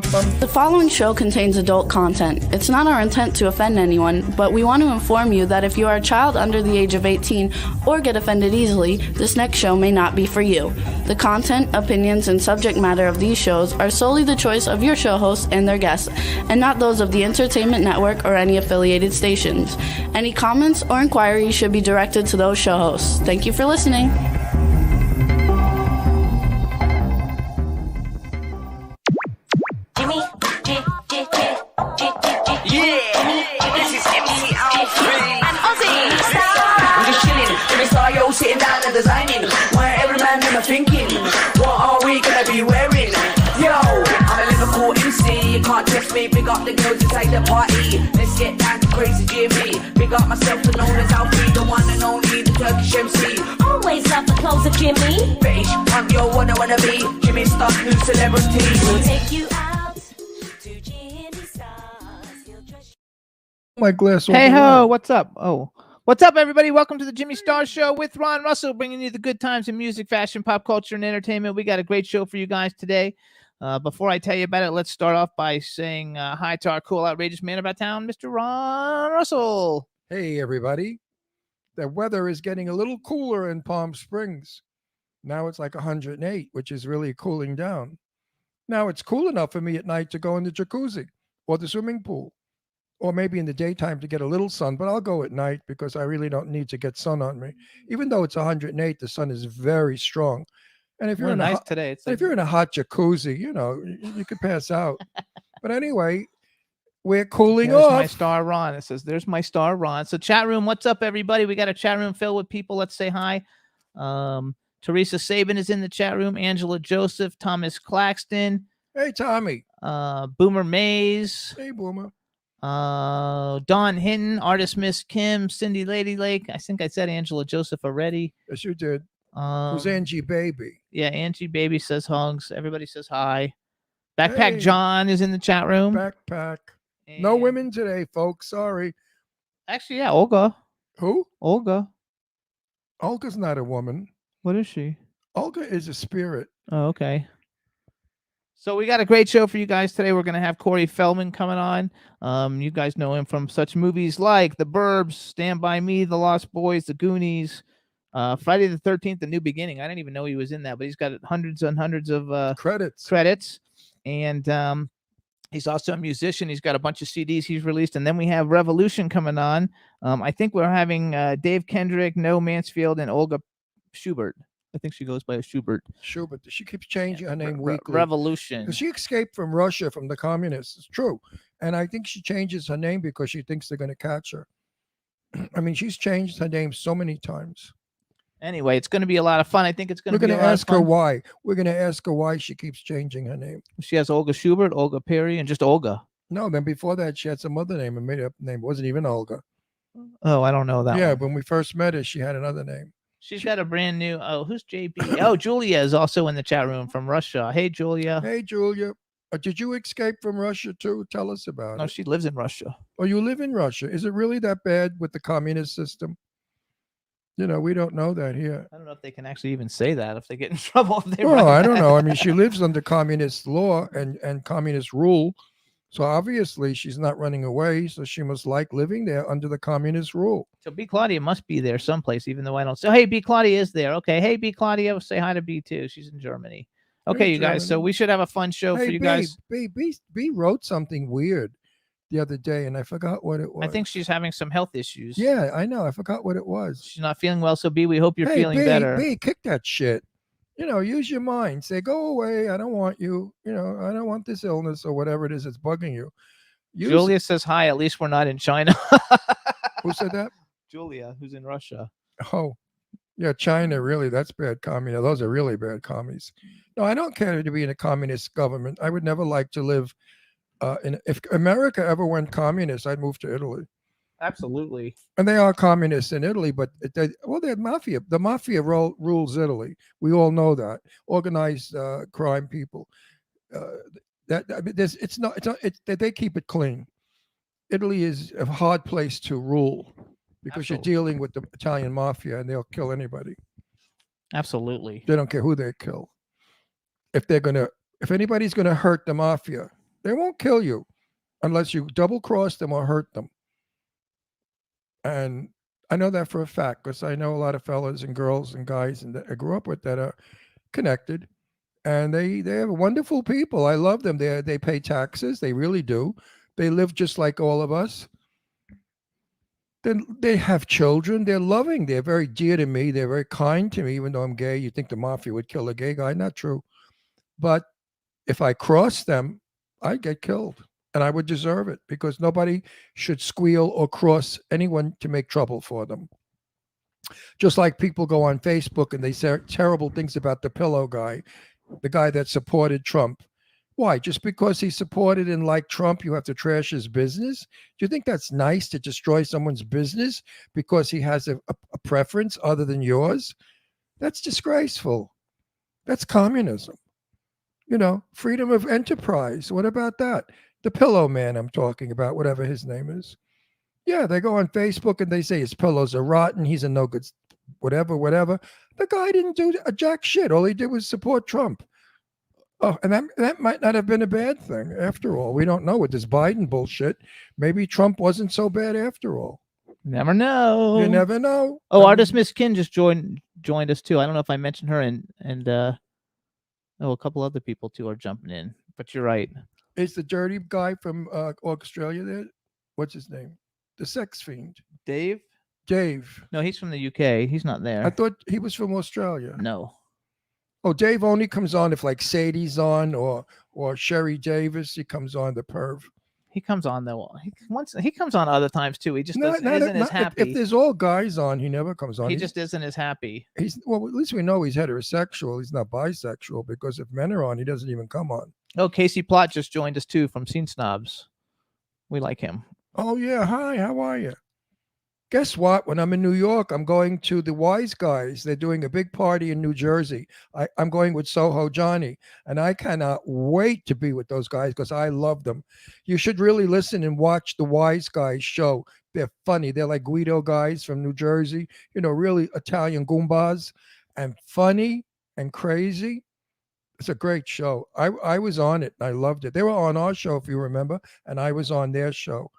The following show contains adult content. It's not our intent to offend anyone, but we want to inform you that if you are a child under the age of 18 or get offended easily, this next show may not be for you. The content, opinions, and subject matter of these shows are solely the choice of your show hosts and their guests, and not those of the Entertainment Network or any affiliated stations. Any comments or inquiries should be directed to those show hosts. Thank you for listening. Sitting down and designing, where every man them are thinking, what are we gonna be wearing? Yo, I'm a Liverpool MC, you can't test me. Big up the girls inside the party. Let's get down to crazy Jimmy. Big up myself and known as Alfie, the one and only, the Turkish MC. Always love the clothes of Jimmy. British, I'm your wanna be. Jimmy Star, new celebrity. We'll take you out to Jimmy Stars. He'll dress My glass. Hey ho, what's up? Oh, what's up, everybody? Welcome to the Jimmy Star Show with Ron Russell, bringing you the good times in music, fashion, pop culture, and entertainment. We got a great show for you guys today. Before I tell you about it, let's start off by saying hi to our cool, outrageous man about town, Mr. Ron Russell. Hey, everybody. The weather is getting a little cooler in Palm Springs. Now it's like 108, which is really cooling down. Now it's cool enough for me at night to go in the jacuzzi or the swimming pool, or maybe in the daytime to get a little sun, but I'll go at night because I really don't need to get sun on me. Even though it's 108, the sun is very strong. And if you're in nice today, it's if you're in a hot jacuzzi, you know, you could pass out. But anyway, we're cooling there's off. my star Ron. It says, there's my star Ron. So chat room, what's up, everybody? We got a chat room filled with people. Let's say hi. Teresa Sabin is in the chat room. Angela Joseph, Thomas Claxton. Hey, Tommy. Boomer Mays. Hey, Boomer. Dawn Hinton, artist Miss Kim, Cindy Lady Lake. I think I said Angela Joseph already. Yes, you did. Who's Angie Baby? Yeah, Angie Baby says hugs. Everybody says hi. Backpack Hey. John is in the chat room. Backpack. No And- women today, folks. Sorry. Actually, yeah, Olga. Who? Olga. Olga's not a woman. What is she? Olga is a spirit. Oh, okay. So we got a great show for you guys today. We're going to have Corey Feldman coming on. You guys know him from such movies like The Burbs, Stand By Me, The Lost Boys, The Goonies, Friday the 13th, The New Beginning. I didn't even know he was in that, but he's got hundreds and hundreds of credits. And he's also a musician. He's got a bunch of CDs he's released. And then we have Revolution coming on. I think we're having Dave Kendrick, Noah Mansfield, and Olga Schubert. I think she goes by a Schubert. Schubert. She keeps changing her name weekly. Revolution. 'Cause she escaped from Russia, from the communists. It's true. And I think she changes her name because she thinks they're going to catch her. I mean, she's changed her name so many times. Anyway, it's going to be a lot of fun. I think it's going We're to be going a to lot ask of her fun. why. We're going to ask her why she keeps changing her name. She has Olga Schubert, Olga Perry, and just Olga. No, then before that, she had some other name, a made-up name. It wasn't even Olga. Oh, I don't know that Yeah, one. when we first met her, she had another name. She's got a brand new. Oh, who's JB? Oh, Julia is also in the chat room from Russia. Hey, Julia. Hey, Julia. Did you escape from Russia too? Tell us about No, it. she lives in Russia. Oh, you live in Russia. Is it really that bad with the communist system? You know, we don't know that here. I don't know if they can actually even say that if they get in trouble. If they Well, write I don't that. know. I mean, she lives under communist law and communist rule. So obviously she's not running away. So she must like living there under the communist rule. So B Claudia must be there someplace, even though I don't. So hey, B Claudia is there. Okay, hey B Claudia, say hi to B too. She's in Germany. Okay, Hey, you guys. So Germany. we should have a fun show for you guys. B wrote something weird the other day, and I forgot what it was. I think she's having some health issues. Yeah, I know. I forgot what it was. She's not feeling well. So B, we hope you're Hey, feeling B, better. B, kick that shit. You know, use your mind. Say, go away. I don't want you. You know, I don't want this illness or whatever it is that's bugging you. Use Julia says hi. At least we're not in China. Who said that? Julia, who's in Russia. Oh, yeah, China, really, that's bad communism. Those are really bad commies. No, I don't care to be in a communist government. I would never like to live if America ever went communist, I'd move to Italy. Absolutely. And they are communists in Italy, but they're mafia. The mafia rules Italy. We all know that. Organized crime people. They keep it clean. Italy is a hard place to rule because Absolutely. you're dealing with the Italian mafia and they'll kill anybody. Absolutely. They don't care who they kill. If anybody's gonna hurt the mafia, They won't kill you unless you double cross them or hurt them. And I know that for a fact because I know a lot of fellas and girls and guys and that I grew up with that are connected, and they are wonderful people. I love them. They pay taxes. They really do. They live just like all of us. Then they have children. They're loving. They're very dear to me. They're very kind to me, even though I'm gay. You think the mafia would kill a gay guy? Not true. But if I cross them, I'd get killed. And I would deserve it because nobody should squeal or cross anyone to make trouble for them. Just like people go on Facebook and they say terrible things about the pillow guy, the guy that supported Trump. Why? Just because he supported and liked Trump, you have to trash his business? Do you think that's nice to destroy someone's business because he has a preference other than yours? That's disgraceful. That's communism. You know, freedom of enterprise. What about that? The pillow man I'm talking about, whatever his name is. Yeah, they go on Facebook and they say his pillows are rotten. He's a no good, whatever. The guy didn't do a jack shit. All he did was support Trump. Oh, and that might not have been a bad thing after all. We don't know with this Biden bullshit. Maybe Trump wasn't so bad after all. Never know. You never know. Oh, artist Miss Kin just joined us too. I don't know if I mentioned her and a couple other people too are jumping in. But you're right. Is the dirty guy from Australia there? What's his name? The sex fiend. Dave? Dave. No, he's from the UK. He's not there. I thought he was from Australia. No. Oh, Dave only comes on if like Sadie's on or Sherry Davis. He comes on, the perv. He comes on though. He comes on other times too. He just isn't as happy. If there's all guys on, he never comes on. He just isn't as happy. Well, at least we know he's heterosexual. He's not bisexual because if men are on, he doesn't even come on. Oh, Casey Plott just joined us too from Scene Snobs. We like him. Oh yeah, hi. How are you? Guess what? When I'm in New York, I'm going to the Wise Guys. They're doing a big party in New Jersey. I'm going with Soho Johnny, and I cannot wait to be with those guys because I love them. You should really listen and watch the Wise Guys show. They're funny. They're like Guido guys from New Jersey, you know, really Italian goombas, and funny and crazy. It's a great show. I was on it, and I loved it. They were on our show, if you remember, and I was on their show.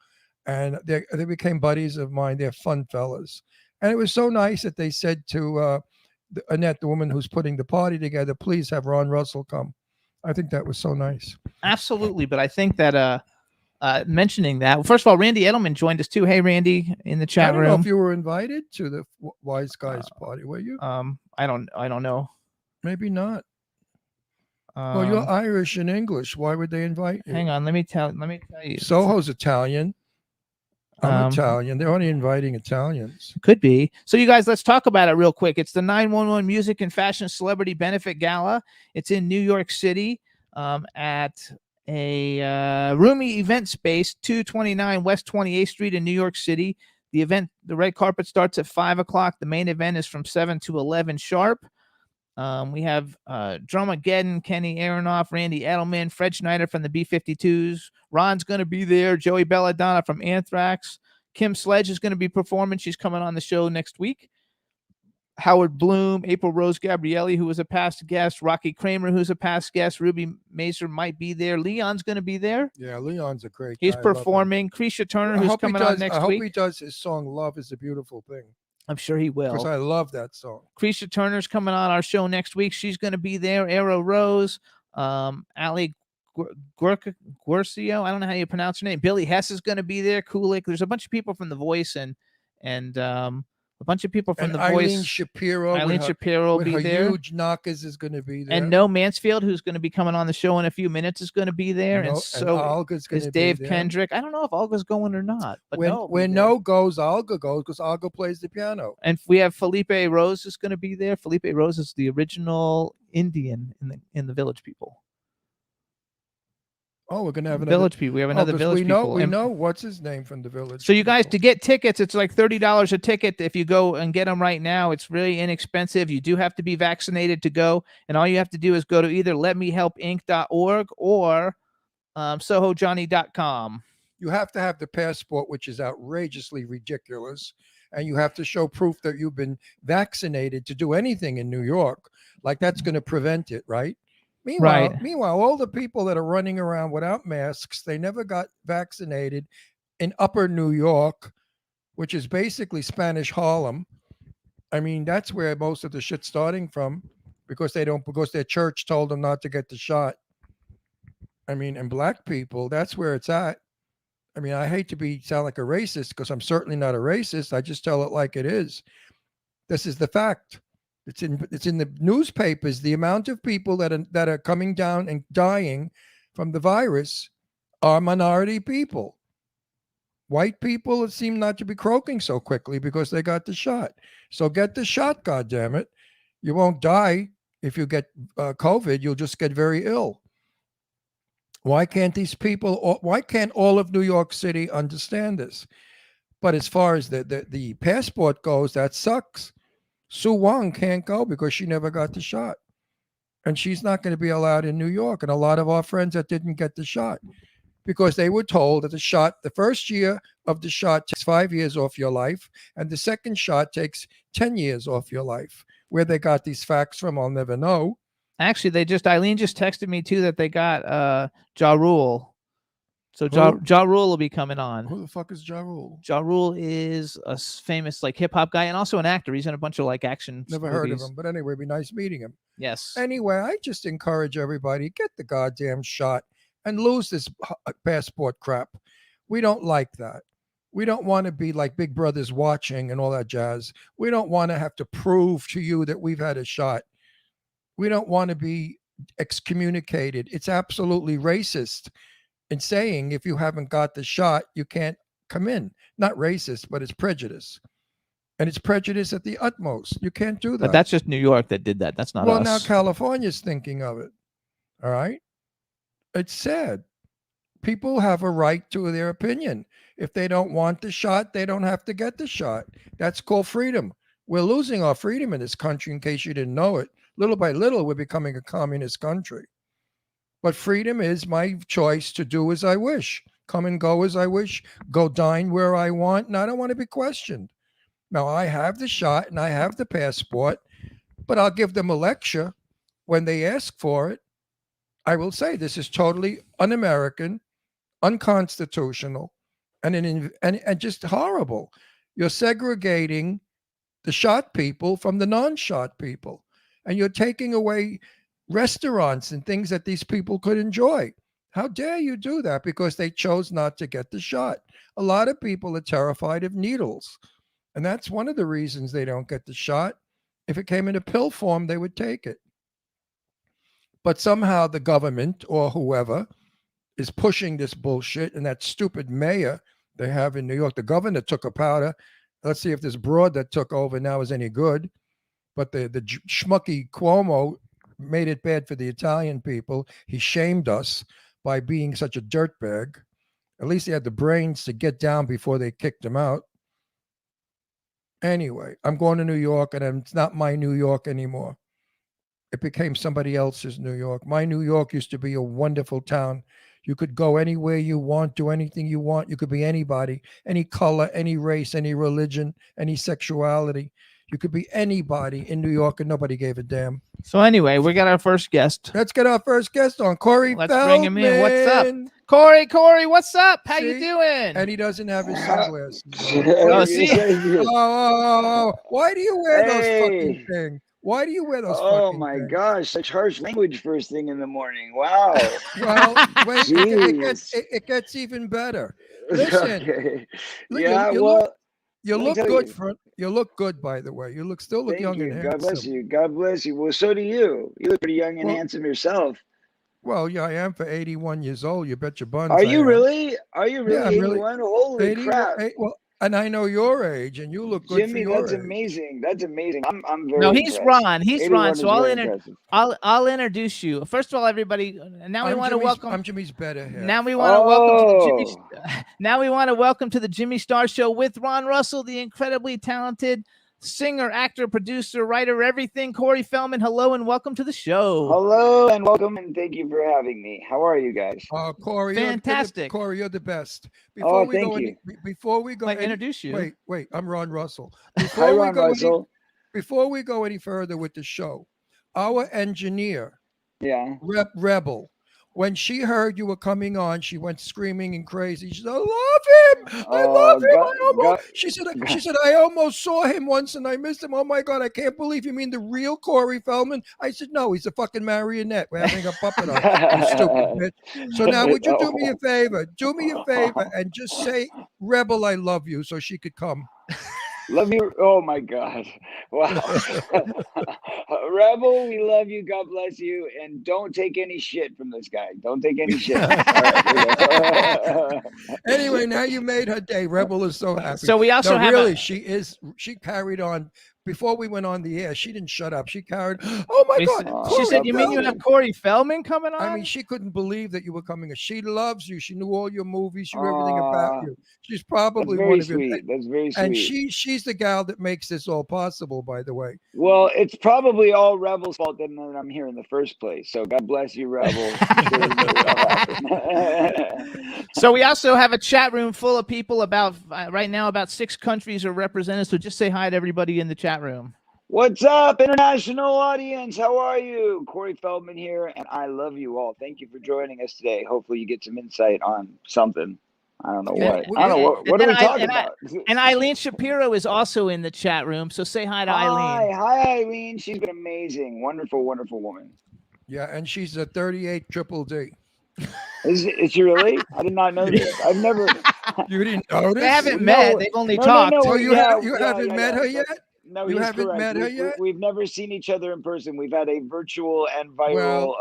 And they became buddies of mine. They're fun fellas. And it was so nice that they said to Annette, the woman who's putting the party together, please have Ron Russell come. I think that was so nice. Absolutely. But I think that mentioning that, first of all, Randy Edelman joined us too. Hey, Randy, in the chat room. I don't know if you were invited to the Wise Guys party, were you? I don't know. Maybe not. Well, you're Irish and English. Why would they invite you? Hang on. Let me tell you. Soho's Italian. I'm Italian. They're only inviting Italians. Could be. So you guys, let's talk about it real quick. It's the 911 Music and Fashion Celebrity Benefit Gala. It's in New York City at a roomy event space, 229 West 28th Street in New York City. The red carpet starts at 5 o'clock. The main event is from 7 to 11 sharp. We have Drumageddon, Kenny Aronoff, Randy Edelman, Fred Schneider from the B-52s. Ron's going to be there. Joey Belladonna from Anthrax. Kim Sledge is going to be performing. She's coming on the show next week. Howard Bloom, April Rose Gabrielli, who was a past guest. Rocky Kramer, who's a past guest. Ruby Mazer might be there. Leon's going to be there. Yeah, Leon's a great He's guy. performing. Krisha Turner, who's coming on next week. I hope he does his song Love is a Beautiful Thing. I'm sure he will. Because I love that song. Krisha Turner's coming on our show next week. She's going to be there. Arrow Rose, Ali Guercio. I don't know how you pronounce her name. Billy Hess is going to be there. Kulik. There's a bunch of people from The Voice and a bunch of people from The Eileen Voice. Shapiro. Eileen Shapiro will be there. Huge knockers is going to be there. And Noah Mansfield, who's going to be coming on the show in a few minutes, is going to be there. And so Olga's going to be Dave there. Kendrick. I don't know if Olga's going or not. But when No goes, Olga goes because Olga plays the piano. And we have Felipe Rose is going to be there. Felipe Rose is the original Indian in the Village People. Oh, we're gonna have another Village People. We have another Village People. We know what's his name from the Village. So you guys, to get tickets, it's like $30 a ticket. If you go and get them right now, it's really inexpensive. You do have to be vaccinated to go, and all you have to do is go to either letmehelpinc.org or sohojohnny.com. You have to have the passport, which is outrageously ridiculous, and you have to show proof that you've been vaccinated to do anything in New York. Like that's going to prevent it, right? Meanwhile, all the people that are running around without masks, they never got vaccinated in Upper New York, which is basically Spanish Harlem. I mean, that's where most of the shit's starting from, because their church told them not to get the shot. I mean, and black people, that's where it's at. I mean, I hate to sound like a racist, because I'm certainly not a racist. I just tell it like it is. This is the fact. It's in the newspapers. The amount of people that are coming down and dying from the virus are minority people. White people seem not to be croaking so quickly because they got the shot. So get the shot, goddammit. You won't die if you get COVID. You'll just get very ill. Why can't why can't all of New York City understand this? But as far as the passport goes, that sucks. Sue Wong can't go because she never got the shot. And she's not going to be allowed in New York. And a lot of our friends that didn't get the shot, because they were told that the first year of the shot takes 5 years off your life, and the second shot takes 10 years off your life. Where they got these facts from, I'll never know. Actually, Eileen just texted me too that they got Ja Rule. So Ja Rule will be coming on. Who the fuck is Ja Rule? Ja Rule is a famous like hip hop guy and also an actor. He's in a bunch of like action Never movies. heard of him, but anyway, it'd be nice meeting him. Yes. Anyway, I just encourage everybody, get the goddamn shot and lose this passport crap. We don't like that. We don't want to be like Big Brother's watching and all that jazz. We don't want to have to prove to you that we've had a shot. We don't want to be excommunicated. It's absolutely racist in saying if you haven't got the shot, you can't come in. Not racist, but it's prejudice. And it's prejudice at the utmost. You can't do that. But that's just New York that did that. That's not us. Well, now California's thinking of it. All right? It's sad. People have a right to their opinion. If they don't want the shot, they don't have to get the shot. That's called freedom. We're losing our freedom in this country, in case you didn't know it. Little by little, we're becoming a communist country. But freedom is my choice to do as I wish, come and go as I wish, go dine where I want, and I don't want to be questioned. Now, I have the shot and I have the passport, but I'll give them a lecture when they ask for it. I will say this is totally un-American, unconstitutional, and just horrible. You're segregating the shot people from the non-shot people, and you're taking away restaurants and things that these people could enjoy. How dare you do that because they chose not to get the shot? A lot of people are terrified of needles, and that's one of the reasons they don't get the shot. If it came in a pill form, they would take it. But somehow the government or whoever is pushing this bullshit, and that stupid mayor they have in New York, the governor took a powder. Let's see if this broad that took over now is any good. But the schmucky Cuomo made it bad for the Italian people. He shamed us by being such a dirtbag. At least he had the brains to get down before they kicked him out. Anyway, I'm going to New York, and it's not my New York anymore. It became somebody else's New York. My New York used to be a wonderful town. You could go anywhere you want, do anything you want. You could be anybody, any color, any race, any religion, any sexuality. You could be anybody in New York, and nobody gave a damn. So anyway, we got our first guest. Let's get our first guest on, Corey Let's Feldman. bring him in. What's up? Corey, what's up? How you See? doing? And he doesn't have his sunglasses. Oh, see? Oh, why do you wear those Hey. fucking things? Why do you wear those Oh fucking my things? gosh, such harsh language first thing in the morning. Wow. Well, wait, Jeez. it gets even better. Listen, Okay. look, Yeah, you well, you let me look tell good. you. You look good, by the way. You still look Thank young you. and God bless handsome. you. God bless you. Well, so do you. You look pretty young and Well, handsome yourself. Well, yeah, I am for 81 years old. You bet your buns. Are I you am. really? Are you Yeah, really I'm really 81? Holy 81. crap. Well, and I know your age, and you look good Jimmy, for your that's age. amazing. That's amazing. I'm very No, he's impressed. Ron. He's 81 Ron. is So very impressive. I'll introduce you. First of all, everybody. Now we want to welcome. I'm Jimmy's better half. Now we want to welcome to the Jimmy. Oh. Now we want to welcome to the Jimmy Star Show with Ron Russell, the incredibly talented singer, actor, producer, writer, everything. Corey Feldman. Hello and welcome to the show. Hello and welcome and thank you for having me. How are you guys? Corey, Fantastic. Corey, you're the best. Oh, we thank go you. before we go, Like introduce you. Wait, I'm Ron Russell. Hi, Before we Ron go any, Russell. before we go any further with the show, our engineer Yeah. Rebel. When she heard you were coming on, she went screaming and crazy. She said, "I love him! I love him! God, I almost." She said, "I almost saw him once and I missed him. Oh my God, I can't believe you mean the real Corey Feldman." I said, "No, he's a fucking marionette. We're having a puppet on. You stupid bitch." So now, would you do me a favor? Do me a favor and just say, "Rebel, I love you," so she could come. Love you. Oh my God. Wow. Rebel, we love you. God bless you. And don't take any shit from this guy. Don't take any shit. All right. Anyway, now you made her day. Rebel is so happy. So we also no, have really, she carried on. Before we went on the air, she didn't shut up. She carried, "Oh my God." Oh, she Corey said, "You mean you Feldman." have Corey Feldman coming on?" I mean, she couldn't believe that you were coming. She loves you. She knew all your movies. She knew everything about you. She's That's probably very one of your. sweet. That's very And sweet. she's the gal that makes this all possible, by the way. Well, it's probably all Rebel's fault that I'm here in the first place. So God bless you, Rebel. Sure you made it all happen. So we also have a chat room full of people. About right now, about 6 countries are represented. So just say hi to everybody in the chat room. What's up, international audience? How are you? Corey Feldman here, and I love you all. Thank you for joining us today. Hopefully, you get some insight on something. I don't know what. I don't know what are we talking about? And Eileen Shapiro is also in the chat room. So say hi to Eileen. Hi, Eileen. She's been amazing. Wonderful, wonderful woman. Yeah, and she's a 38 triple D. Is she really? I did not know this. I've never. You didn't notice? They haven't No, met. They've only talked. Oh, you yeah, haven't met her yeah. yet? No, You he's haven't correct. met her yet? We've never seen each other in person. We've had a virtual and viral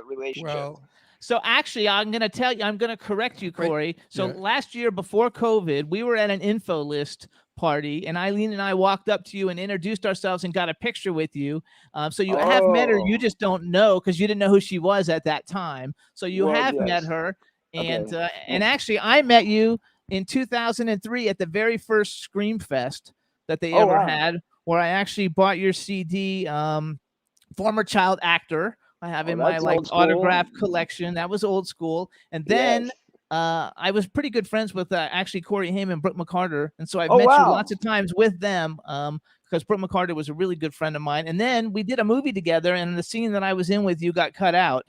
relationship. Well, So actually, I'm going to correct you, Corey. So yeah. last year before COVID, we were at an info list party and Eileen and I walked up to you and introduced ourselves and got a picture with you. So you have met her. You just don't know because you didn't know who she was at that time. So you have met her. And and actually, I met you in 2003 at the very first Scream Fest that they ever had, where I actually bought your CD, Former Child Actor. I have in my autograph collection. That was old school. And then I was pretty good friends with actually Corey Haim and Brooke McCarter. And so I've met you lots of times with them because Brooke McCarter was a really good friend of mine. And then we did a movie together and the scene that I was in with you got cut out.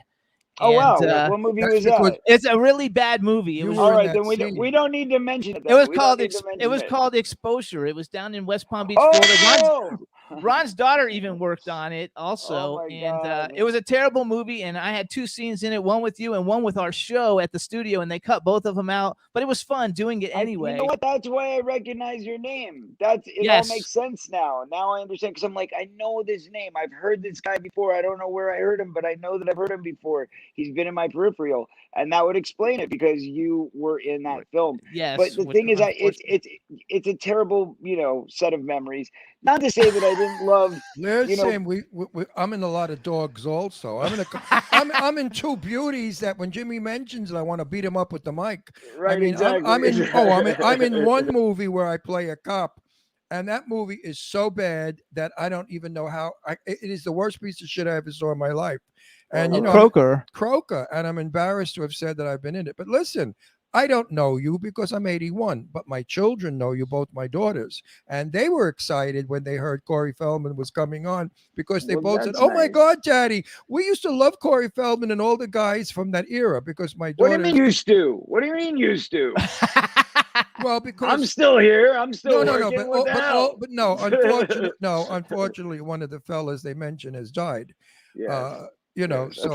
Oh, wow. What movie was that? It's a really bad movie. It was all right. Then we don't need to mention it. It was called Exposure. It was down in West Palm Beach, Florida. Ron's daughter even worked on it also. And it was a terrible movie. And I had 2 scenes in it, one with you and one with our show at the studio. And they cut both of them out. But it was fun doing it anyway. You know what? That's why I recognize your name. It all makes sense now. Now I understand because I'm like, I know this name. I've heard this guy before. I don't know where I heard him, but I know that I've heard him before. He's been in my peripheral. And that would explain it because you were in that film. Yes. But the thing is, it's a terrible, set of memories. Not to say that I didn't love. Listen, I'm in a lot of dogs also. I'm in 2 beauties that when Jimmy mentions it, I want to beat him up with the mic. Right, I mean, exactly. I'm in one movie where I play a cop, and that movie is so bad that I don't even know how. It is the worst piece of shit I ever saw in my life. And Croker, and I'm embarrassed to have said that I've been in it. But listen, I don't know you because I'm 81, but my children know you, both my daughters. And they were excited when they heard Corey Feldman was coming on because they both said, "Oh my God, Daddy, we used to love Corey Feldman and all the guys from that era," because my daughter. What do you mean used to? What do you mean used to? Well, because I'm still here. I'm still working. Unfortunately, one of the fellas they mentioned has died. Yeah. So a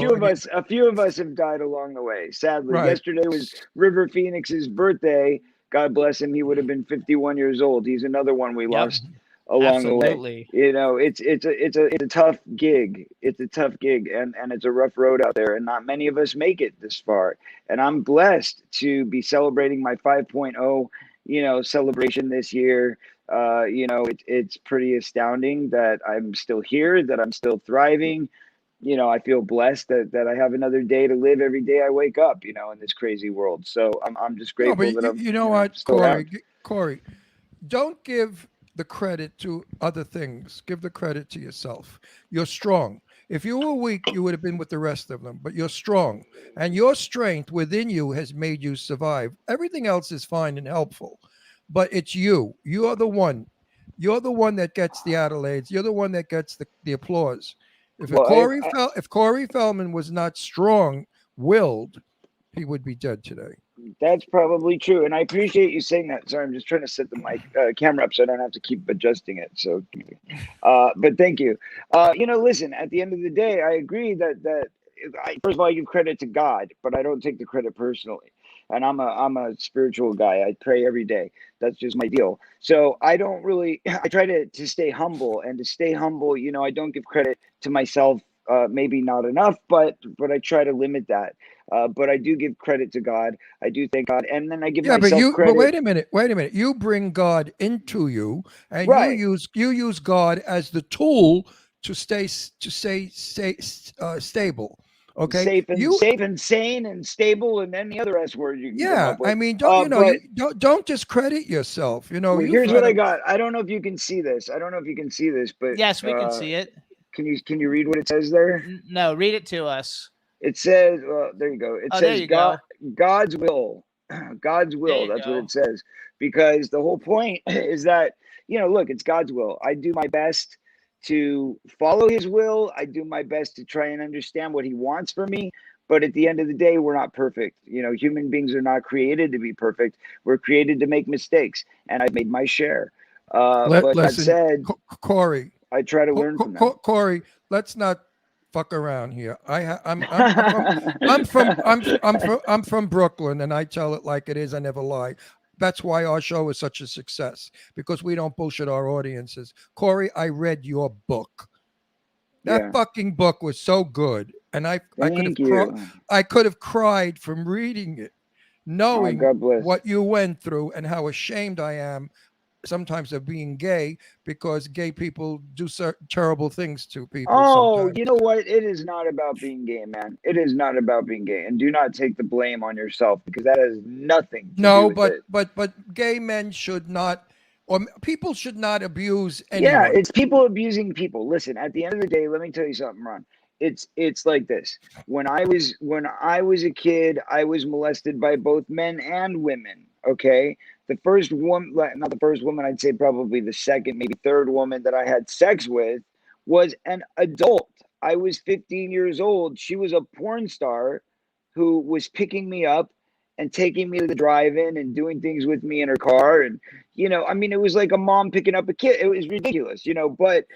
few of us have died along the way. Sadly, yesterday was River Phoenix's birthday. God bless him. He would have been 51 years old. He's another one we lost along the way. It's a tough gig. It's a tough gig, and it's a rough road out there. And not many of us make it this far. And I'm blessed to be celebrating my 5.0, celebration this year. It's pretty astounding that I'm still here, that I'm still thriving. I feel blessed that I have another day to live every day I wake up, in this crazy world. So I'm just grateful that I'm. You know what, Corey, don't give the credit to other things. Give the credit to yourself. You're strong. If you were weak, you would have been with the rest of them, but you're strong. And your strength within you has made you survive. Everything else is fine and helpful, but it's you. You are the one. You're the one that gets the accolades. You're the one that gets the applause. If Well, if Corey Feldman was not strong-willed, he would be dead today. That's probably true, and I appreciate you saying that. Sorry, I'm just trying to set the mic camera up so I don't have to keep adjusting it. So, but thank you. Listen. At the end of the day, I agree that first of all, I give credit to God, but I don't take the credit personally. And I'm a spiritual guy. I pray every day. That's just my deal. So I don't really. I try to stay humble, and to stay humble, I don't give credit to myself. Maybe not enough, but I try to limit that. But I do give credit to God. I do thank God, and then I give myself credit. But wait a minute. You bring God into you, and you use God as the tool to stay stable. Okay, safe and sane and stable, and any other S word you can come up with. I mean, don't discredit yourself. Well, here's what I got. I don't know if you can see this. But yes, we can see it. Can you read what it says there? No, read it to us. It says, well, there you go. It says God's will. God's will. That's what it says. Because the whole point is that, look, it's God's will. I do my best to follow his will. I do my best to try and understand what he wants for me. But at the end of the day, we're not perfect. Human beings are not created to be perfect. We're created to make mistakes. And I've made my share. But that said, Corey, I try to learn from that. Corey, let's not fuck around here. I'm from Brooklyn, and I tell it like it is. I never lie. That's why our show is such a success, because we don't bullshit our audiences. Corey, I read your book. That fucking book was so good, and I could have cried from reading it, knowing what you went through and how ashamed I am sometimes of being gay, because gay people do terrible things to people. Sometimes. You know what? It is not about being gay, man. It is not about being gay, and do not take the blame on yourself, because that has nothing to do with it. But gay men should not, or people should not abuse anyone. Yeah, it's people abusing people. Listen, at the end of the day, let me tell you something, Ron. It's like this. When I was a kid, I was molested by both men and women. Okay. The first woman, not the first woman, I'd say probably the second, maybe third woman that I had sex with was an adult. I was 15 years old. She was a porn star who was picking me up and taking me to the drive-in and doing things with me in her car. And, it was like a mom picking up a kid. It was ridiculous, but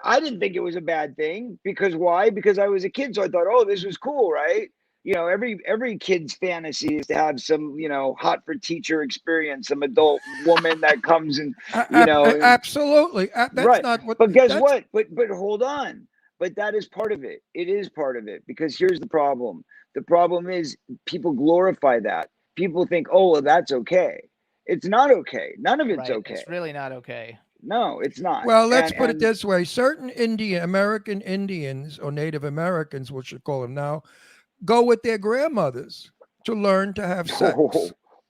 I didn't think it was a bad thing. Because why? Because I was a kid. So I thought, oh, this was cool, right? Every kid's fantasy is to have some, hot for teacher experience, some adult woman that comes and, absolutely. That's right. Not what. But guess what? But hold on. But that is part of it. It is part of it, because here's the problem. The problem is people glorify that. People think, oh, well, that's okay. It's not okay. None of it's okay. It's really not okay. No, it's not. Well, let's put it this way. Certain American Indians, or Native Americans, we should call them now, go with their grandmothers to learn to have sex.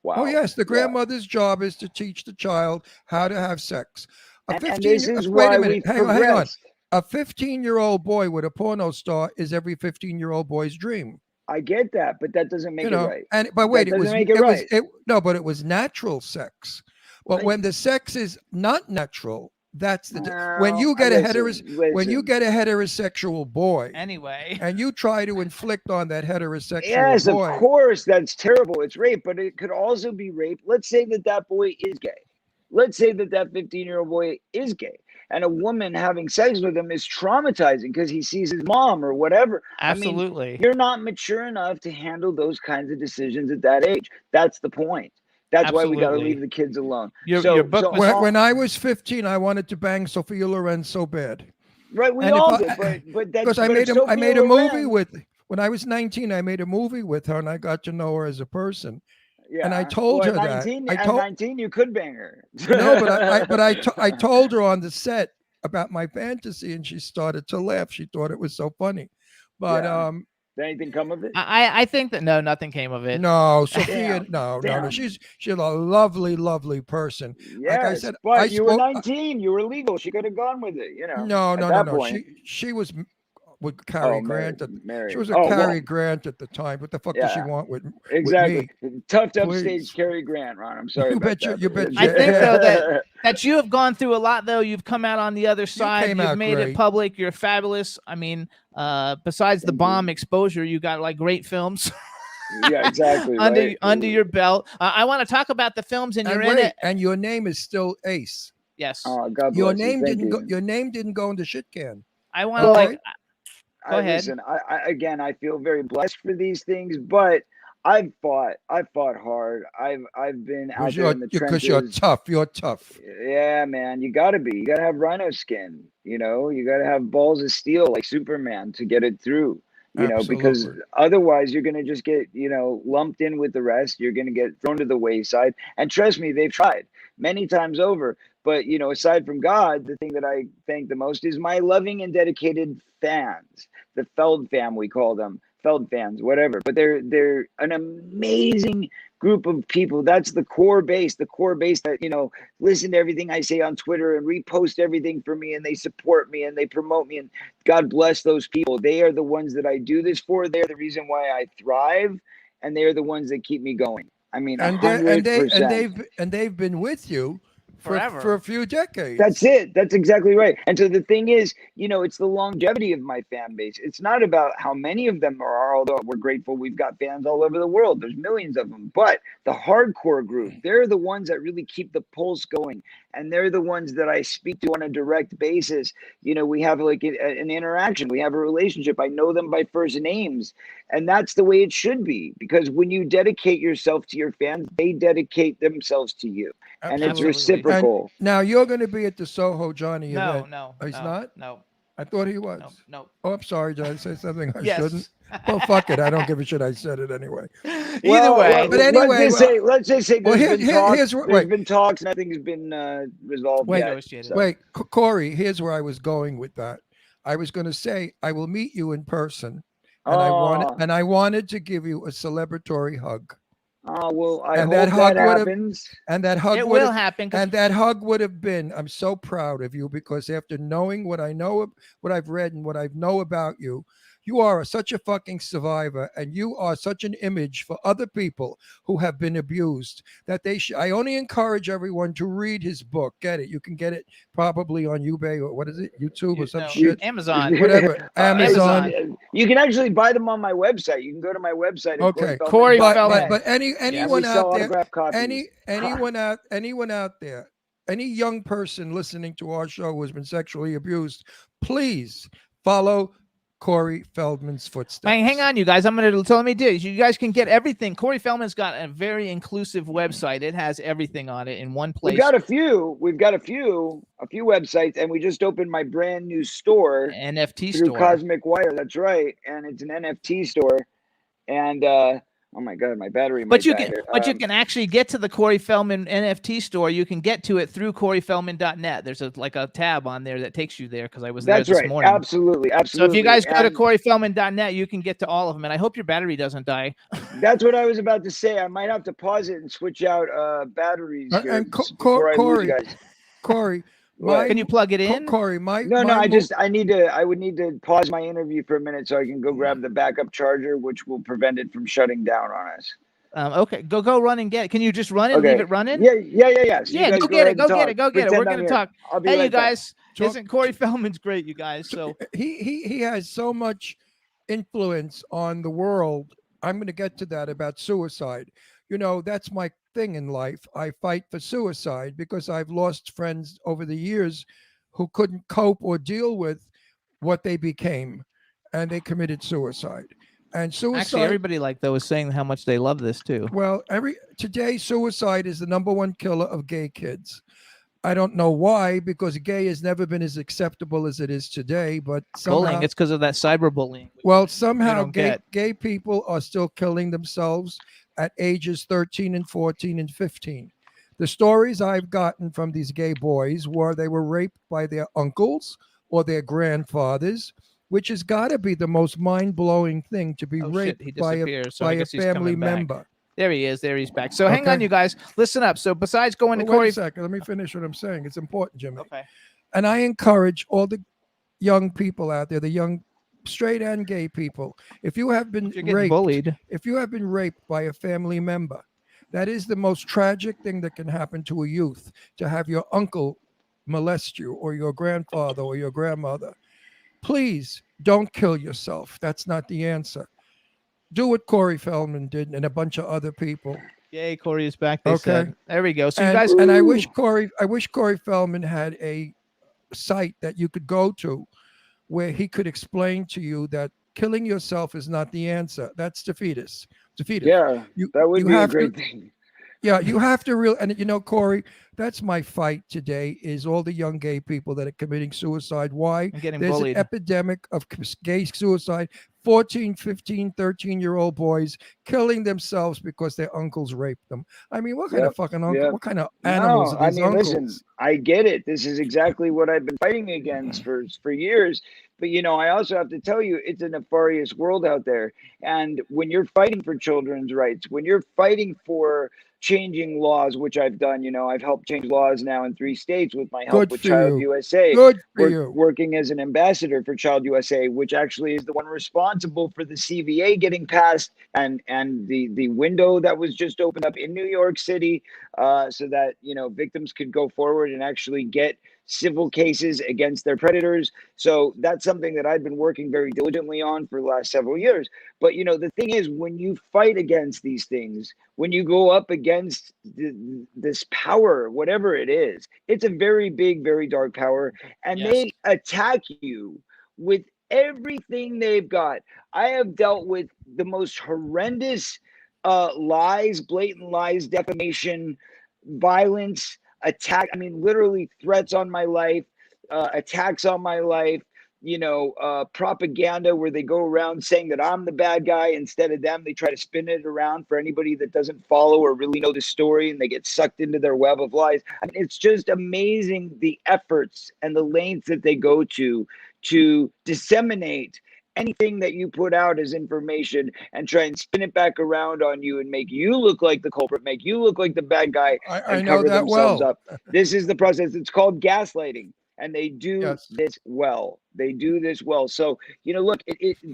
Wow. Oh, yes. The grandmother's job is to teach the child how to have sex. And this is why we progress. Hang on. A 15-year-old boy with a porno star is every 15-year-old boy's dream. I get that, but that doesn't make it right. But wait, it was natural sex. But when the sex is not natural, that's when you get a heterosexual boy anyway, and you try to inflict on that heterosexual boy. Yes, of course, that's terrible. It's rape, but it could also be rape. Let's say that boy is gay. Let's say that 15-year-old boy is gay, and a woman having sex with him is traumatizing because he sees his mom or whatever. Absolutely. I mean, you're not mature enough to handle those kinds of decisions at that age. That's the point. That's why we got to leave the kids alone. Your book when I was 15, I wanted to bang Sophia Loren so bad. Right, we all did, but that's because I made a movie with. When I was 19, I made a movie with her, and I got to know her as a person. Yeah. And I told her 19, that. At 19, you could bang her. No, but I told her on the set about my fantasy, and she started to laugh. She thought it was so funny. But did anything come of it? I think that nothing came of it. No, Sophia, no. She's a lovely, lovely person. Yes, like I said, but you were 19. You were legal. She could have gone with it. No. She was with Cary Grant. Mary. She was a Cary Grant at the time. What the fuck does she want with exactly? With me? Tough upstage Cary Grant, Ron. I'm sorry. You about bet that. you bet. I think though that you have gone through a lot. Though you've come out on the other side. You've made great. it public. You're fabulous. I mean, besides the bomb exposure, you got like great films. Yeah, exactly. under your belt. I want to talk about the films, and you're in it. And your name is still Ace. Yes. Oh, God bless Your you. name Thank didn't you. go. Your name didn't go in the shit can. I want to like. Go ahead. Listen, I feel very blessed for these things, but I've fought hard. I've been out there in the trenches. Because you're tough. You're tough. Yeah, man. You gotta be. You gotta have rhino skin. You know, you gotta have balls of steel like Superman to get it through. You know, because otherwise you're gonna just get, lumped in with the rest. You're gonna get thrown to the wayside. And trust me, they've tried many times over. But aside from God, the thing that I thank the most is my loving and dedicated fans, the Feld fam, we call them. Feld fans, whatever, but they're an amazing group of people. That's the core base that listen to everything I say on Twitter and repost everything for me, and they support me and they promote me, and God bless those people. They are the ones that I do this for. They're the reason why I thrive, and they are the ones that keep me going. I mean, 100%. And they've been with you forever for a few decades. That's it. That's exactly right. And so the thing is, it's the longevity of my fan base. It's not about how many of them there are, although we're grateful we've got fans all over the world. There's millions of them. But the hardcore group, they're the ones that really keep the pulse going. And they're the ones that I speak to on a direct basis. We have like an interaction. We have a relationship. I know them by first names. And that's the way it should be. Because when you dedicate yourself to your fans, they dedicate themselves to you. And it's reciprocal. And now you're going to be at the Soho Johnny event. No. He's not? No. I thought he was. No. Oh, I'm sorry. Did I say something I shouldn't? Well, fuck it. I don't give a shit. I said it anyway. Either way. But anyway. Let's just say there's been talks. Nothing's been resolved yet. Wait, Corey, here's where I was going with that. I was going to say, I will meet you in person. And I wanted to give you a celebratory hug. Oh, well, I hope that happens. And that hug will happen. And that hug would have been, I'm so proud of you, because after knowing what I know, what I've read and what I know about you, you are such a fucking survivor, and you are such an image for other people who have been abused that they should. I only encourage everyone to read his book. Get it. You can get it probably on eBay or what is it? YouTube or some shit. Amazon. Whatever. Amazon. You can actually buy them on my website. You can go to my website. Okay. Corey Feldman. But anyone out there, anyone out there, any young person listening to our show who has been sexually abused, please follow Corey Feldman's footsteps. Hang on, you guys. I'm going to tell me this. You guys can get everything. Corey Feldman's got a very inclusive website. It has everything on it in one place. We've got a few websites, and we just opened my brand new store, NFT through store. Cosmic Wire. That's right, and it's an NFT store, and oh my God, my battery. But you can actually get to the Corey Feldman NFT store. You can get to it through CoreyFeldman.net. There's a tab on there that takes you there, because I was there this morning. Absolutely. So if you guys go to CoreyFeldman.net, you can get to all of them. And I hope your battery doesn't die. That's what I was about to say. I might have to pause it and switch out batteries. And Corey. Can you plug it in? Corey, I would need to pause my interview for a minute so I can go grab the backup charger, which will prevent it from shutting down on us. Okay, go run and get it. Can you just run it? Okay. Leave it running? Yeah. So go get it. Go get it. We're gonna talk. Hey, you guys, back. isn't Corey Feldman's great? You guys, so he has so much influence on the world. I'm going to get to that about suicide. That's my thing in life. I fight for suicide because I've lost friends over the years who couldn't cope or deal with what they became, and they committed suicide. And suicide. Actually, everybody was saying how much they love this too. Well, today suicide is the #1 killer of gay kids. I don't know why, because gay has never been as acceptable as it is today. But somehow, it's because of that cyberbullying. Well, somehow gay people are still killing themselves at ages 13 and 14 and 15. The stories I've gotten from these gay boys were they were raped by their uncles or their grandfathers, which has got to be the most mind-blowing thing, to be raped by a family member. There he is. There he's back. So hang on, you guys. Listen up. So besides going to Corey... Wait a second. Let me finish what I'm saying. It's important, Jimmy. Okay. And I encourage all the young people out there, the young straight and gay people. If you have been You're getting raped, bullied. if you have been raped by a family member, that is the most tragic thing that can happen to a youth, to have your uncle molest you or your grandfather or your grandmother. Please don't kill yourself. That's not the answer. Do what Corey Feldman did and a bunch of other people. Yay, Corey is back. They Okay. said. There we go. So and, you guys, and I wish Corey Feldman had a site that you could go to where he could explain to you that killing yourself is not the answer. That's defeatist. Yeah, that would be a great thing. Yeah, you have to and you know, Corey, that's my fight today is all the young gay people that are committing suicide. Why? getting There's bullied. an epidemic of gay suicide. 14, 15, 13-year-old boys killing themselves because their uncles raped them. I mean, what kind of fucking uncle? What kind of animals are these uncles? Listen, I get it. This is exactly what I've been fighting against for years. But, you know, I also have to tell you, it's a nefarious world out there. And when you're fighting for children's rights, when you're fighting for changing laws, which I've done, you know, I've helped change laws now in 3 states with my help with Child USA. Good for you. Working as an ambassador for Child USA, which actually is the one responsible for the CVA getting passed and the window that was just opened up in New York City, so that, you know, victims could go forward and actually get civil cases against their predators. So that's something that I've been working very diligently on for the last several years. But, you know, the thing is, when you fight against these things, when you go up against this power, whatever it is, it's a very big, very dark power. And they attack you with everything they've got. I have dealt with the most horrendous lies, blatant lies, defamation, violence, attack. I mean, literally threats on my life, attacks on my life, you know, propaganda where they go around saying that I'm the bad guy instead of them. They try to spin it around for anybody that doesn't follow or really know the story, and they get sucked into their web of lies. I mean, it's just amazing the efforts and the lengths that they go to disseminate anything that you put out as information and try and spin it back around on you and make you look like the culprit, make you look like the bad guy, I know that well. up. This is the process. It's called gaslighting. And they do this well. They do this well. So, you know, look,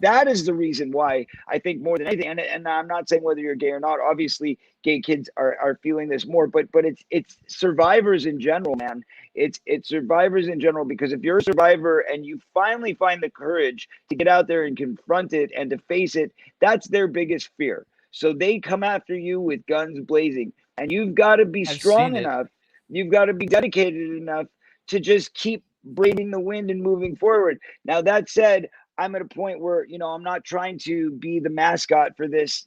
that is the reason why I think more than anything, and I'm not saying whether you're gay or not, obviously gay kids are feeling this more, but it's survivors in general, man. It's survivors in general, because if you're a survivor and you finally find the courage to get out there and confront it and to face it, that's their biggest fear. So they come after you with guns blazing, and you've got to be strong enough. You've got to be dedicated enough to just keep braving the wind and moving forward. Now, that said, I'm at a point where, you know, I'm not trying to be the mascot for this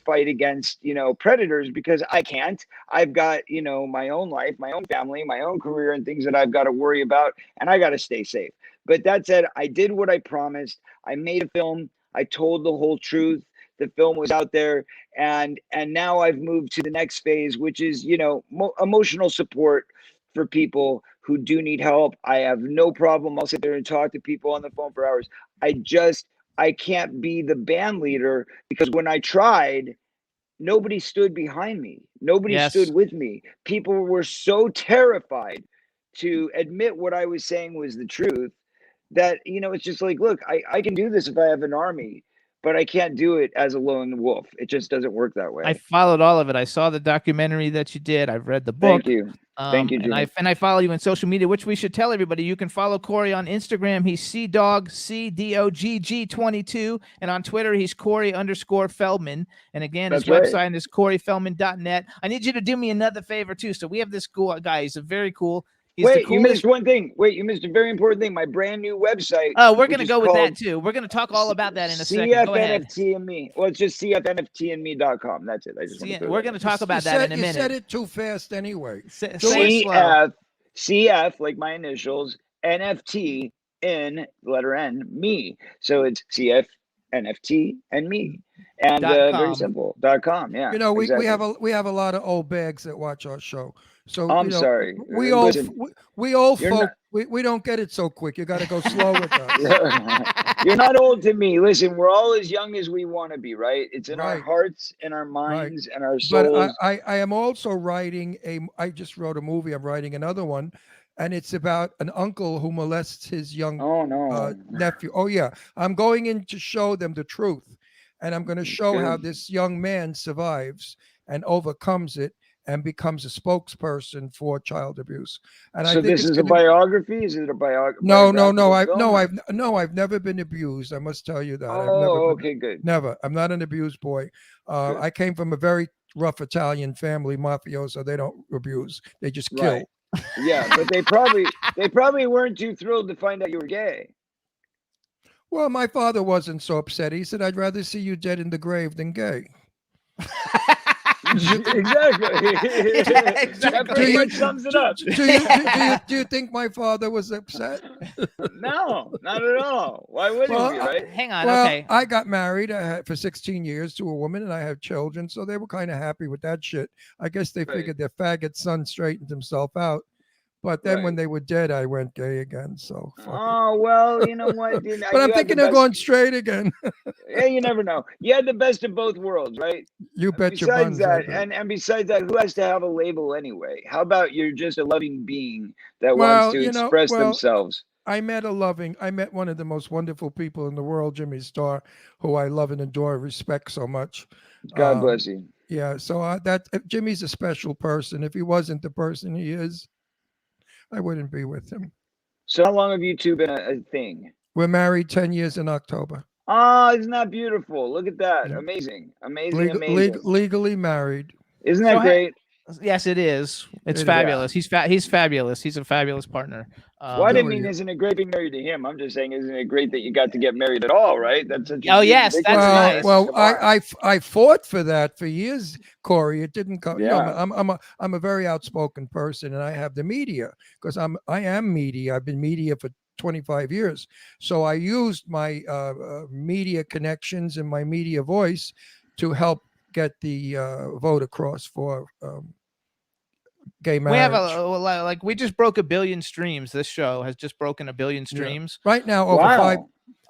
fight against, you know, predators, because I can't. I've got, you know, my own life, my own family, my own career, and things that I've got to worry about, and I got to stay safe. But that said, I did what I promised. I made a film. I told the whole truth. The film was out there, and now I've moved to the next phase, which is, you know, emotional support for people who do need help. I have no problem. I'll sit there and talk to people on the phone for hours. I can't be the band leader, because when I tried, nobody stood behind me. Nobody stood with me. People were so terrified to admit what I was saying was the truth that, you know, it's just like, look, I can do this if I have an army, but I can't do it as a lone wolf. It just doesn't work that way. I followed all of it. I saw the documentary that you did. I've read the book. Thank you. Thank you, Jimmy. And I follow you on social media, which we should tell everybody. You can follow Corey on Instagram. He's CDOG, CDOGG22. And on Twitter, he's Corey_Feldman. And again, his website is CoreyFeldman.net. I need you to do me another favor, too. So we have this cool guy. He's a very cool. You missed one thing. You missed a very important thing. My brand new website. Oh, we're going to go with that too. We're going to talk all about that in a second. Go ahead. CFNFT and me. Well, it's just CFNFTandme.com. That's it. We're going to talk about that in a minute. You said it too fast anyway. CF, like my initials, NFT, N, letter N, me. So it's CF, NFT, and me. And very simple. .com. Yeah. You know, we have a lot of old bags that watch our show. So I'm sorry. We old folk, we don't get it so quick. You got to go slow with us. You're not old to me. Listen, we're all as young as we want to be, right? It's in our hearts, and our minds, and our souls. But I am also writing I just wrote a movie. I'm writing another one. and it's about an uncle who molests his young Oh no. nephew. Oh yeah, I'm going in to show them the truth, and I'm going to show how Good. this young man survives and overcomes it and becomes a spokesperson for child abuse. And I So think this it's is a gonna- biography? Is it a No, biographical film? I've never been abused. I must tell you that. I've never Oh, been, okay, good. never. I'm not an abused boy. Good. I came from a very rough Italian family, mafioso. They don't abuse. They just kill. Right. Yeah, but they probably weren't too thrilled to find out you were gay. Well, my father wasn't so upset. He said, "I'd rather see you dead in the grave than gay." Exactly. That pretty much sums it up. Do you think my father was upset? No, not at all. Why would Well, he be, right? Hang on. Well, Okay. I got married for 16 years to a woman, and I have children, so they were kind of happy with that shit. I guess they Right. figured their faggot son straightened himself out. But then when Right. they were dead, I went gay again. So fuck it. Oh, well, you know what? You know, But I'm you had the thinking of best- going straight again. Yeah, you never know. You had the best of both worlds, right? You bet your Besides buns. I that, bet. and besides that, who has to have a label anyway? How about you're just a loving being that Well, wants to you know, express well, themselves? I met one of the most wonderful people in the world, Jimmy Starr, who I love and adore, respect so much. God bless you. Yeah, so Jimmy's a special person. If he wasn't the person he is, I wouldn't be with him. So how long have you two been a thing? We're married 10 years in October. Oh, isn't that beautiful? Look at that. Yeah. Amazing. Amazing. Legally married. Isn't that So, great? Yes, it is. It's It is. fabulous. He's fabulous. He's a fabulous partner. Well, I didn't who are mean, you? isn't it great being married to him? I'm just saying, isn't it great that you got to get married at all, right? That's such a Oh, huge yes, victory. that's well, nice. well, Come on. I fought for that for years, Corey. It didn't come. You know, Yeah. I'm a very outspoken person, and I have the media because I am media. I've been media for 25 years, so I used my media connections and my media voice to help get the vote across for gay marriage. We have like we just broke 1 billion streams. This show has just broken 1 billion streams. right now over Wow. five.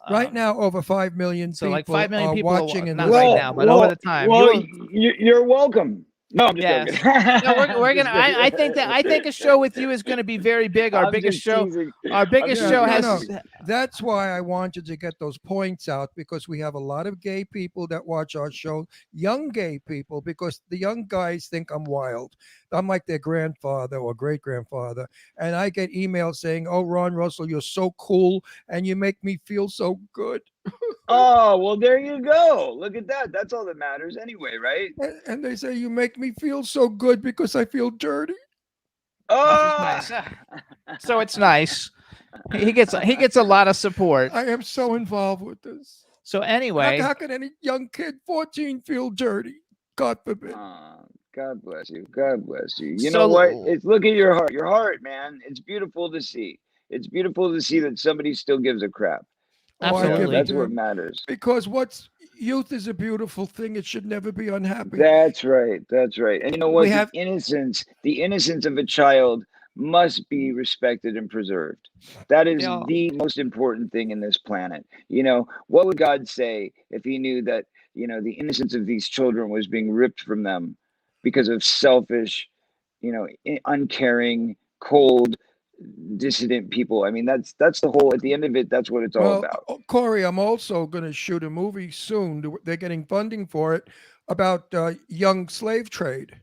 Right now, over 5 million So people like 5 million are people watching and not listening. right now, but over the time. Well, You're- you're welcome. No, I'm just Yes. joking. No, we're I'm gonna. just I think a show with you is gonna be very big. Our I'm biggest just show. teasing. Our biggest Yeah, show no, has. no. That's why I wanted to get those points out because we have a lot of gay people that watch our show, young gay people, because the young guys think I'm wild. I'm like their grandfather or great grandfather. And I get emails saying, "Oh, Ron Russell, you're so cool and you make me feel so good." Oh, well, there you go. Look at that. That's all that matters anyway, right? And they say, "You make me feel so good because I feel dirty." Oh, Nice. So it's nice. He gets a lot of support. I am so involved with this. So anyway, How can any young kid, 14, feel dirty? God forbid. Oh, God bless you. God bless you. You So- know what? It's look at your heart. Your heart, man. It's beautiful to see. It's beautiful to see that somebody still gives a crap. Oh, I Absolutely. give That's it to what him. matters. Because youth is a beautiful thing. It should never be unhappy. That's right. That's right. And you know what? We have- The innocence of a child must be respected and preserved. That is Yeah. the most important thing in this planet. You know, what would God say if he knew that, you know, the innocence of these children was being ripped from them because of selfish, you know, uncaring, cold, dissident people? I mean, that's the whole, at the end of it, that's what it's all about. Corey, I'm also going to shoot a movie soon. They're getting funding for it about young slave trade,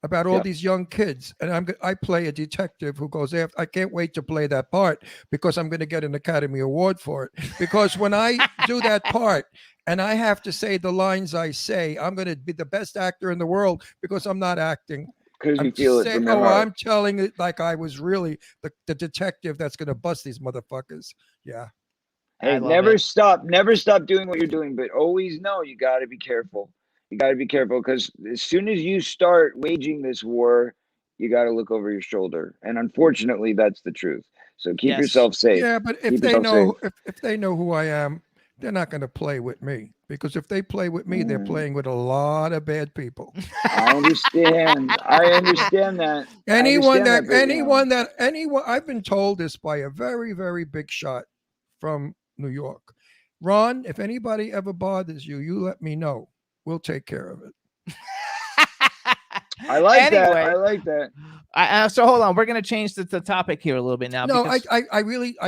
about all Yep. these young kids. And I play a detective who goes after. I can't wait to play that part because I'm going to get an Academy Award for it. Because when I do that part and I have to say the lines I say, I'm going to be the best actor in the world because I'm not acting. Because you I'm feel it saying, from your heart. I'm telling it like I was really the detective that's going to bust these motherfuckers. Yeah. I Hey, love never it. stop doing what you're doing, but always know you got to be careful. You got to be careful because as soon as you start waging this war, you got to look over your shoulder. And unfortunately, that's the truth. So keep Yes. yourself safe. Yeah, but if Keep they yourself know if they know who I am, they're not going to play with me because if they play with me, they're Mm. playing with a lot of bad people. I understand. I understand that. Anyone but, I've been told this by a very, very big shot from New York. Ron, if anybody ever bothers you, you let me know. We'll take care of it. I like that. Anyway. I like that. So hold on, we're going to change the topic here a little bit now. No, because... I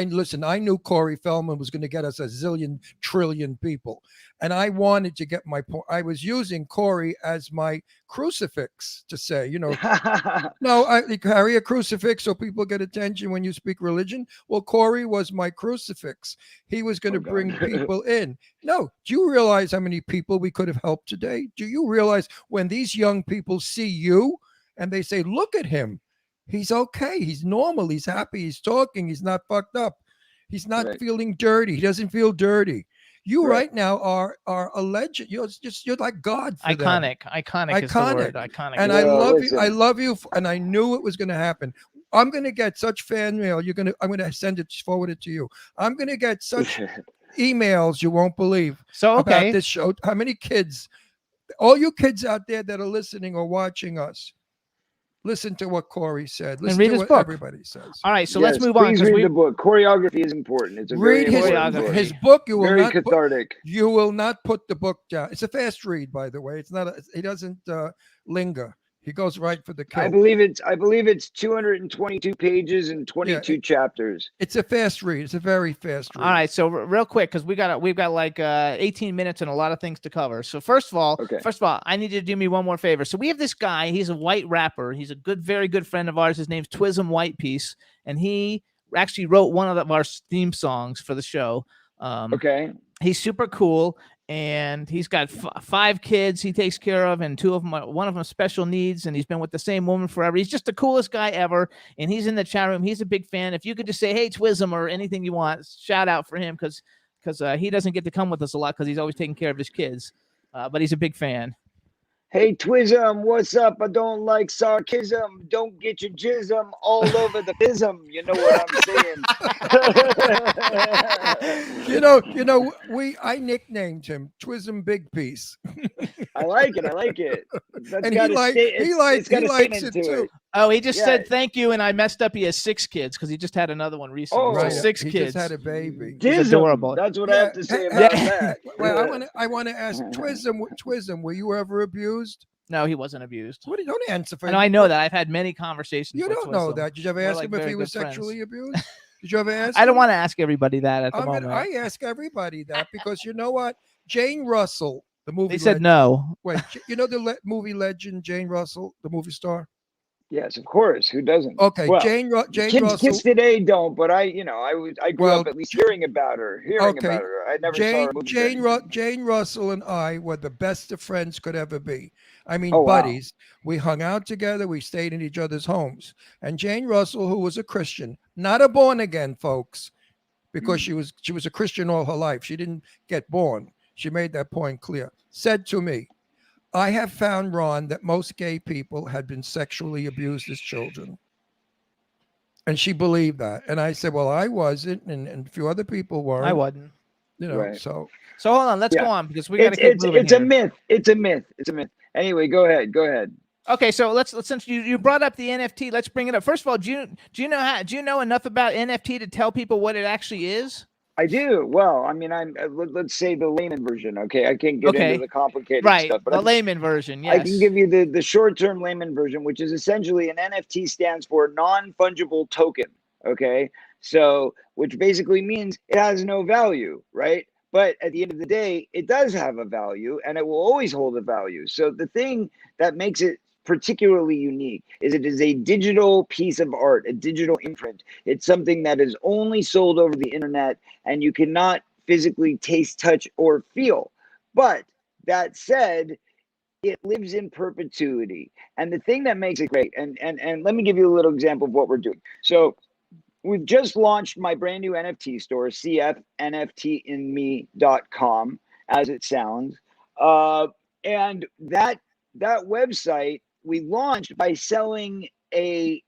listen. I knew Corey Feldman was going to get us a zillion trillion people, and I wanted to get my point. I was using Corey as my crucifix to say, no, I carry a crucifix so people get attention when you speak religion. Well, Corey was my crucifix. He was going to bring people in. No, do you realize how many people we could have helped today? Do you realize when these young people see you? And they say, look at him. He's okay. He's normal. He's happy. He's talking. He's not fucked up. He's not feeling dirty. He doesn't feel dirty. You right now are a legend. You're like God for iconic. them. Iconic is the word. Iconic. And I love you. I love you. And I knew it was going to happen. I'm going to get such fan mail. I'm going to forward it to you. I'm going to get such emails you won't believe about this show. How many kids, all you kids out there that are listening or watching us, listen to what Corey said. Listen and read to his what book. Everybody says. All right, so let's move on. Please read the book. Choreography is important. It's a read his book. You will very not cathartic. You will not put the book down. It's a fast read, by the way. It's not. He doesn't linger. He goes right for the kill. I believe it's 222 pages and 22 chapters. It's a fast read. It's a very fast read. All right, so real quick, because we've got like 18 minutes and a lot of things to cover. So first of all, I need you to do me one more favor. So we have this guy. He's a white rapper. He's a very good friend of ours. His name's Twism Whitepiece, and he actually wrote one of our theme songs for the show. He's super cool. And he's got 5 kids he takes care of, and one of them special needs, and he's been with the same woman forever. He's just the coolest guy ever, and he's in the chat room. He's a big fan. If you could just say, hey, Twism, or anything you want, shout out for him, because he doesn't get to come with us a lot because he's always taking care of his kids, but he's a big fan. Hey, Twism, what's up? I don't like sarcasm. Don't get your jism all over the bism. You know what I'm saying? I nicknamed him Twism Big Piece. I like it. And he likes it too. Oh, he just said thank you, and I messed up. He has 6 kids because he just had another one recently. Oh, right. 6 he kids. Just had a baby. He's adorable. That's what I have to say about that. Well, I want to ask Twism, were you ever abused? No, he wasn't abused. What? Don't answer for him. I know that. I've had many conversations. You don't know that. Did you ever ask him if he was sexually abused? Did you ever ask? I don't want to ask everybody that at the moment. I ask everybody that because you know what? Jane Russell, the movie. They said no. Wait, you know the movie legend Jane Russell, the movie star? Yes, of course. Who doesn't? Okay, well, Jane Russell. Kids today don't, but I grew up at least hearing about her. I never saw her movie. Jane Russell and I were the best of friends could ever be. I mean, buddies. Wow. We hung out together. We stayed in each other's homes. And Jane Russell, who was a Christian, not a born again, folks, because she was a Christian all her life. She didn't get born. She made that point clear. Said to me, I have found, Ron, that most gay people had been sexually abused as children. And she believed that. And I said, well, I wasn't, and a few other people weren't. I wasn't. So hold on. Let's go on because we got to keep moving. It's a myth. It's a myth. Anyway, go ahead. Okay, so let's since you brought up the NFT, let's bring it up. First of all, do you know enough about NFT to tell people what it actually is? I do. Well, I mean, let's say the layman version. Okay, I can't get into the complicated stuff. But the layman version. Yes, I can give you the short-term layman version, which is essentially an NFT stands for non-fungible token. Okay, so which basically means it has no value, right? But at the end of the day, it does have a value, and it will always hold a value. So the thing that makes it particularly unique is it is a digital piece of art, a digital imprint. It's something that is only sold over the internet, and you cannot physically taste, touch, or feel. But that said, it lives in perpetuity. And the thing that makes it great, and let me give you a little example of what we're doing. So we've just launched my brand new NFT store, cfnftinme.com, as it sounds. And that website we launched by selling a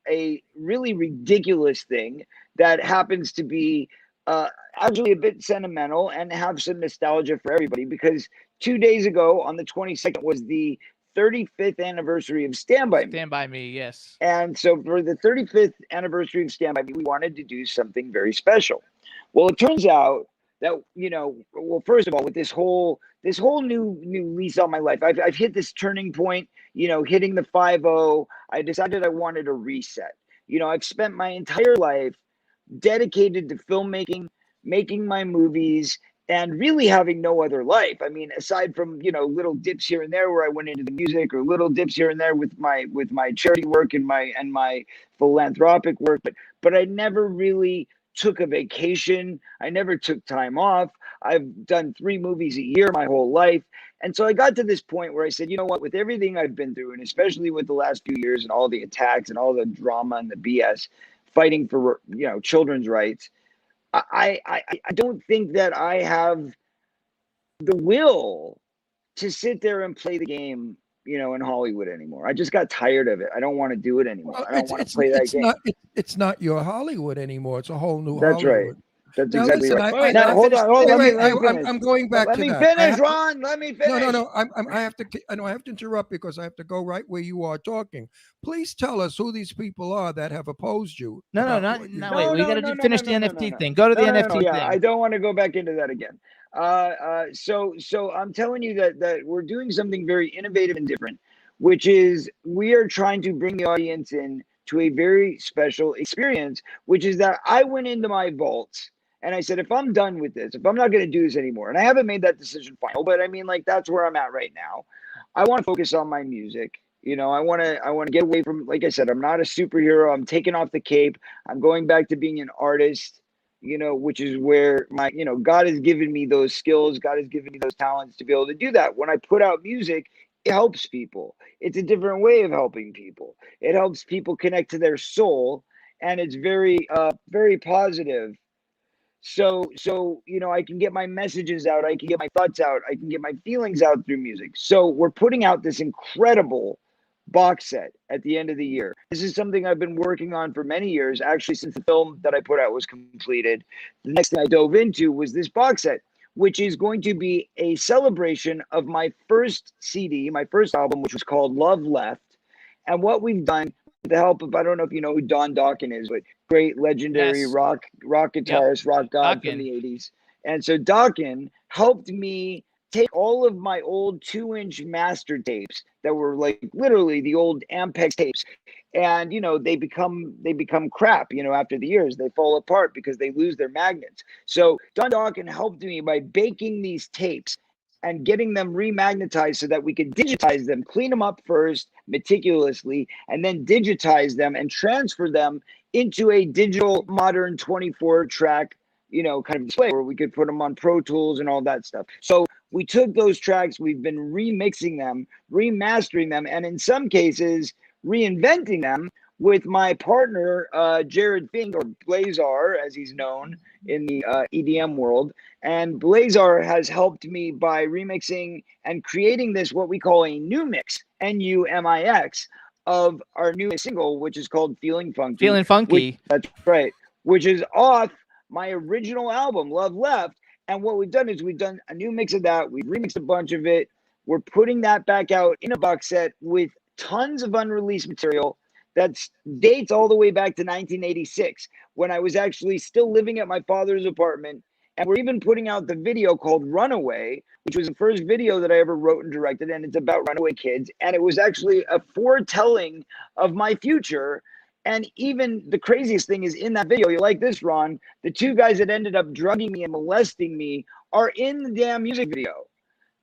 really ridiculous thing that happens to be actually a bit sentimental and have some nostalgia for everybody, because 2 days ago on the 22nd was the 35th anniversary of Stand By Me. Stand By Me, yes. And so for the 35th anniversary of Stand By Me, we wanted to do something very special. Well, it turns out that, well, first of all, with this whole this whole new lease on my life. I've hit this turning point, hitting the 5-0. I decided I wanted a reset. I've spent my entire life dedicated to filmmaking, making my movies, and really having no other life. I mean, aside from, little dips here and there where I went into the music, or little dips here and there with my charity work and my philanthropic work, but I never really took a vacation. I never took time off. I've done 3 movies a year my whole life. And so I got to this point where I said, you know what, with everything I've been through, and especially with the last few years and all the attacks and all the drama and the BS, fighting for, children's rights, I don't think that I have the will to sit there and play the game, in Hollywood anymore. I just got tired of it. I don't want to do it anymore. Well, I don't want to play that game. It's not your Hollywood anymore. It's a whole new That's Hollywood. Right. That's now, exactly listen, right. Now, hold on. I'm going back let to me that. Finish, Ron. Let me finish. No. I have to interrupt because I have to go right where you are talking. Please tell us who these people are that have opposed you. Wait. We got to finish the NFT thing. Go to the NFT thing. Yeah, I don't want to go back into that again. So I'm telling you that we're doing something very innovative and different, which is we are trying to bring the audience in to a very special experience, which is that I went into my vaults and I said, if I'm done with this, if I'm not going to do this anymore, and I haven't made that decision final, but I mean, that's where I'm at right now. I want to focus on my music. I want to get away from, like I said, I'm not a superhero. I'm taking off the cape. I'm going back to being an artist, which is where my, God has given me those skills. God has given me those talents to be able to do that. When I put out music, it helps people. It's a different way of helping people. It helps people connect to their soul, and it's very, very positive. So, I can get my messages out. I can get my thoughts out. I can get my feelings out through music. So we're putting out this incredible box set at the end of the year. This is something I've been working on for many years, actually, since the film that I put out was completed. The next thing I dove into was this box set, which is going to be a celebration of my first CD, my first album, which was called Love Left. And what we've done with the help of, I don't know if you know who Don Dokken is, but great legendary rock guitarist, rock god from the 80s. And so Dokken helped me take all of my old 2-inch master tapes that were like literally the old Ampex tapes. And, they become crap, after the years. They fall apart because they lose their magnets. So Don Dokken helped me by baking these tapes and getting them remagnetized so that we could digitize them, clean them up first meticulously, and then digitize them and transfer them into a digital modern 24-track, kind of display where we could put them on Pro Tools and all that stuff. So we took those tracks, we've been remixing them, remastering them, and in some cases, reinventing them with my partner, Jared Fink, or Blazar, as he's known in the EDM world. And Blazar has helped me by remixing and creating this, what we call a new mix, NUMIX, of our newest single, which is called Feeling Funky. Feeling Funky. That's right. Which is off my original album, Love Left. And what we've done is we've done a new mix of that. We've remixed a bunch of it. We're putting that back out in a box set with tons of unreleased material that dates all the way back to 1986, when I was actually still living at my father's apartment. And we're even putting out the video called Runaway, which was the first video that I ever wrote and directed, and it's about runaway kids. And it was actually a foretelling of my future. And even the craziest thing is, in that video, you like this, Ron, the 2 guys that ended up drugging me and molesting me are in the damn music video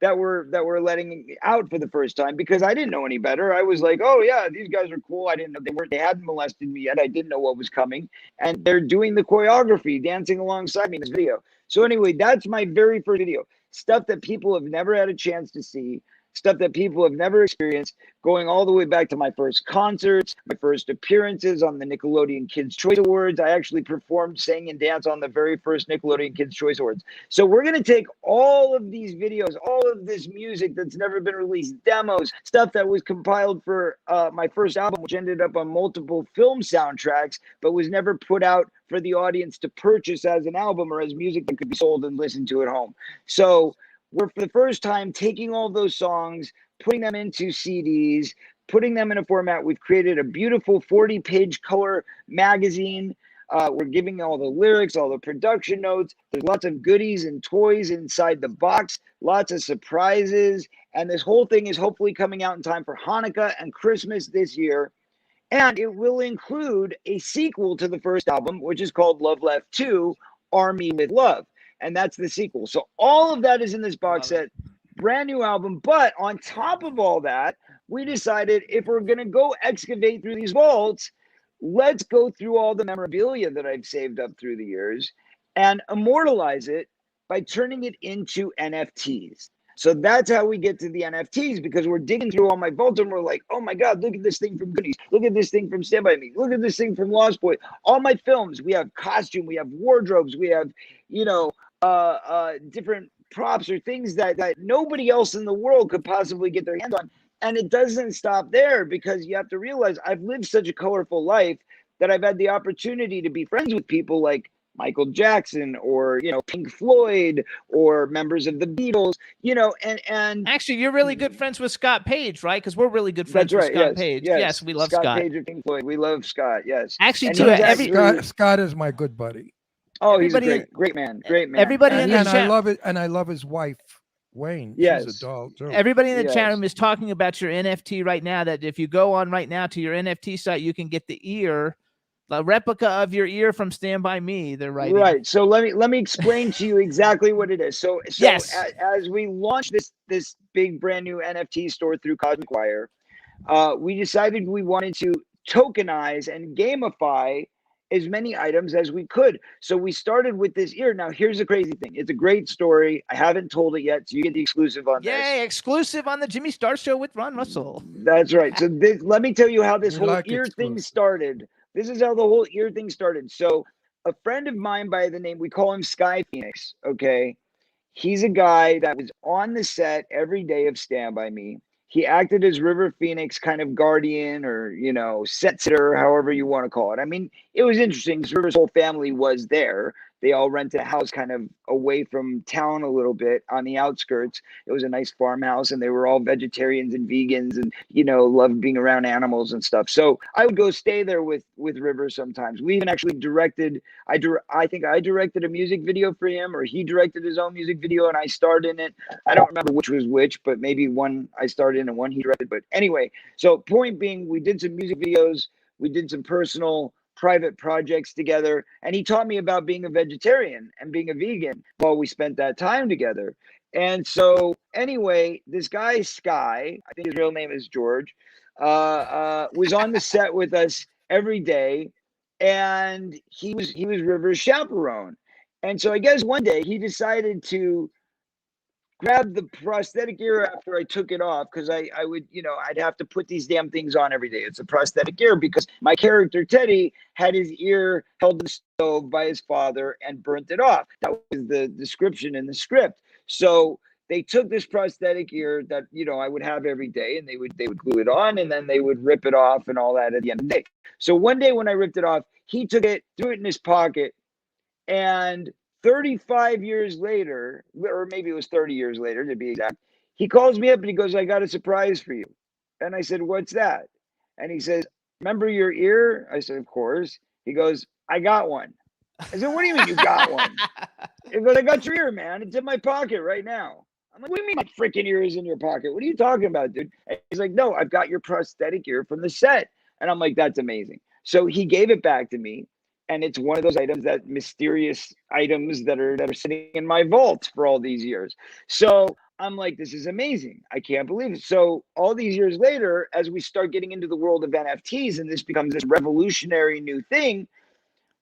that we're letting out for the first time, because I didn't know any better. I was like, oh yeah, these guys are cool. I didn't know they hadn't molested me yet. I didn't know what was coming. And they're doing the choreography, dancing alongside me in this video. So anyway, that's my very first video. Stuff that people have never had a chance to see, stuff that people have never experienced, going all the way back to my first concerts, my first appearances on the Nickelodeon Kids' Choice Awards. I actually performed, sang, and danced on the very first Nickelodeon Kids' Choice Awards. So we're going to take all of these videos, all of this music that's never been released, demos, stuff that was compiled for my first album, which ended up on multiple film soundtracks, but was never put out for the audience to purchase as an album or as music that could be sold and listened to at home. So we're, for the first time, taking all those songs, putting them into CDs, putting them in a format. We've created a beautiful 40-page color magazine We're giving all the lyrics, all the production notes. There's lots of goodies and toys inside the box, lots of surprises. And this whole thing is hopefully coming out in time for Hanukkah and Christmas this year. And it will include a sequel to the first album, which is called Love Left 2, Army with Love. And that's the sequel. So all of that is in this box set. Brand new album. But on top of all that, we decided if we're going to go excavate through these vaults, let's go through all the memorabilia that I've saved up through the years and immortalize it by turning it into NFTs. So that's how we get to the NFTs, because we're digging through all my vaults and we're like, oh my God, look at this thing from Goonies. Look at this thing from Stand By Me. Look at this thing from Lost Boy. All my films, we have costume, we have wardrobes, we have, different props or things that nobody else in the world could possibly get their hands on. And it doesn't stop there, because you have to realize I've lived such a colorful life that I've had the opportunity to be friends with people like Michael Jackson or, Pink Floyd or members of the Beatles, and actually you're really good friends with Scott Page, right? Because we're really good friends with Scott Page. Yes, we love Scott Page of Pink Floyd. We love Scott. Yes. Actually, Scott is my good buddy. Oh, he's a great man. Great man. Everybody and I love it, and I love his wife, Wayne. Yes. She's a doll too. Everybody in the chat room is talking about your NFT right now. That if you go on right now to your NFT site, you can get the ear. A replica of your ear from Stand By Me. They're writing. Right. So let me explain to you exactly what it is. So yes. As we launch this big brand new NFT store through Cosmic Wire, we decided we wanted to tokenize and gamify as many items as we could. So we started with this ear. Now here's the crazy thing. It's a great story. I haven't told it yet, so you get the exclusive on this. Yay, exclusive on the Jimmy Star Show with Ron Russell. That's right. So let me tell you how this whole ear thing started. This is how the whole ear thing started. So a friend of mine by the name, we call him Sky Phoenix, okay? He's a guy that was on the set every day of Stand By Me. He acted as River Phoenix kind of guardian or, set sitter, however you want to call it. I mean, it was interesting because River's whole family was there. They all rented a house kind of away from town a little bit on the outskirts. It was a nice farmhouse, and they were all vegetarians and vegans and, loved being around animals and stuff. So I would go stay there with River sometimes. We even actually directed, I think I directed a music video for him, or he directed his own music video and I starred in it. I don't remember which was which, but maybe one I starred in and one he directed. But anyway, so point being, we did some music videos. We did some personal private projects together, and he taught me about being a vegetarian and being a vegan while we spent that time together. And so anyway, this guy Sky, I think his real name is George, was on the set with us every day, and he was River's chaperone. And so I guess one day he decided to grab the prosthetic ear after I took it off, because I would, I'd have to put these damn things on every day. It's a prosthetic ear because my character Teddy had his ear held in the stove by his father and burnt it off. That was the description in the script. So they took this prosthetic ear that, I would have every day, and they would glue it on, and then they would rip it off and all that at the end of the day. So one day when I ripped it off, he took it, threw it in his pocket, and 35 years later, or maybe it was 30 years later to be exact, he calls me up and he goes, I got a surprise for you. And I said, what's that? And he says, remember your ear? I said, of course. He goes, I got one. I said, what do you mean you got one? He goes, I got your ear, man. It's in my pocket right now. I'm like, what do you mean my freaking ear is in your pocket? What are you talking about, dude? And he's like, no, I've got your prosthetic ear from the set. And I'm like, that's amazing. So he gave it back to me. And it's one of those items, that mysterious items that are sitting in my vault for all these years. So I'm like, this is amazing. I can't believe it. So all these years later, as we start getting into the world of NFTs and this becomes this revolutionary new thing,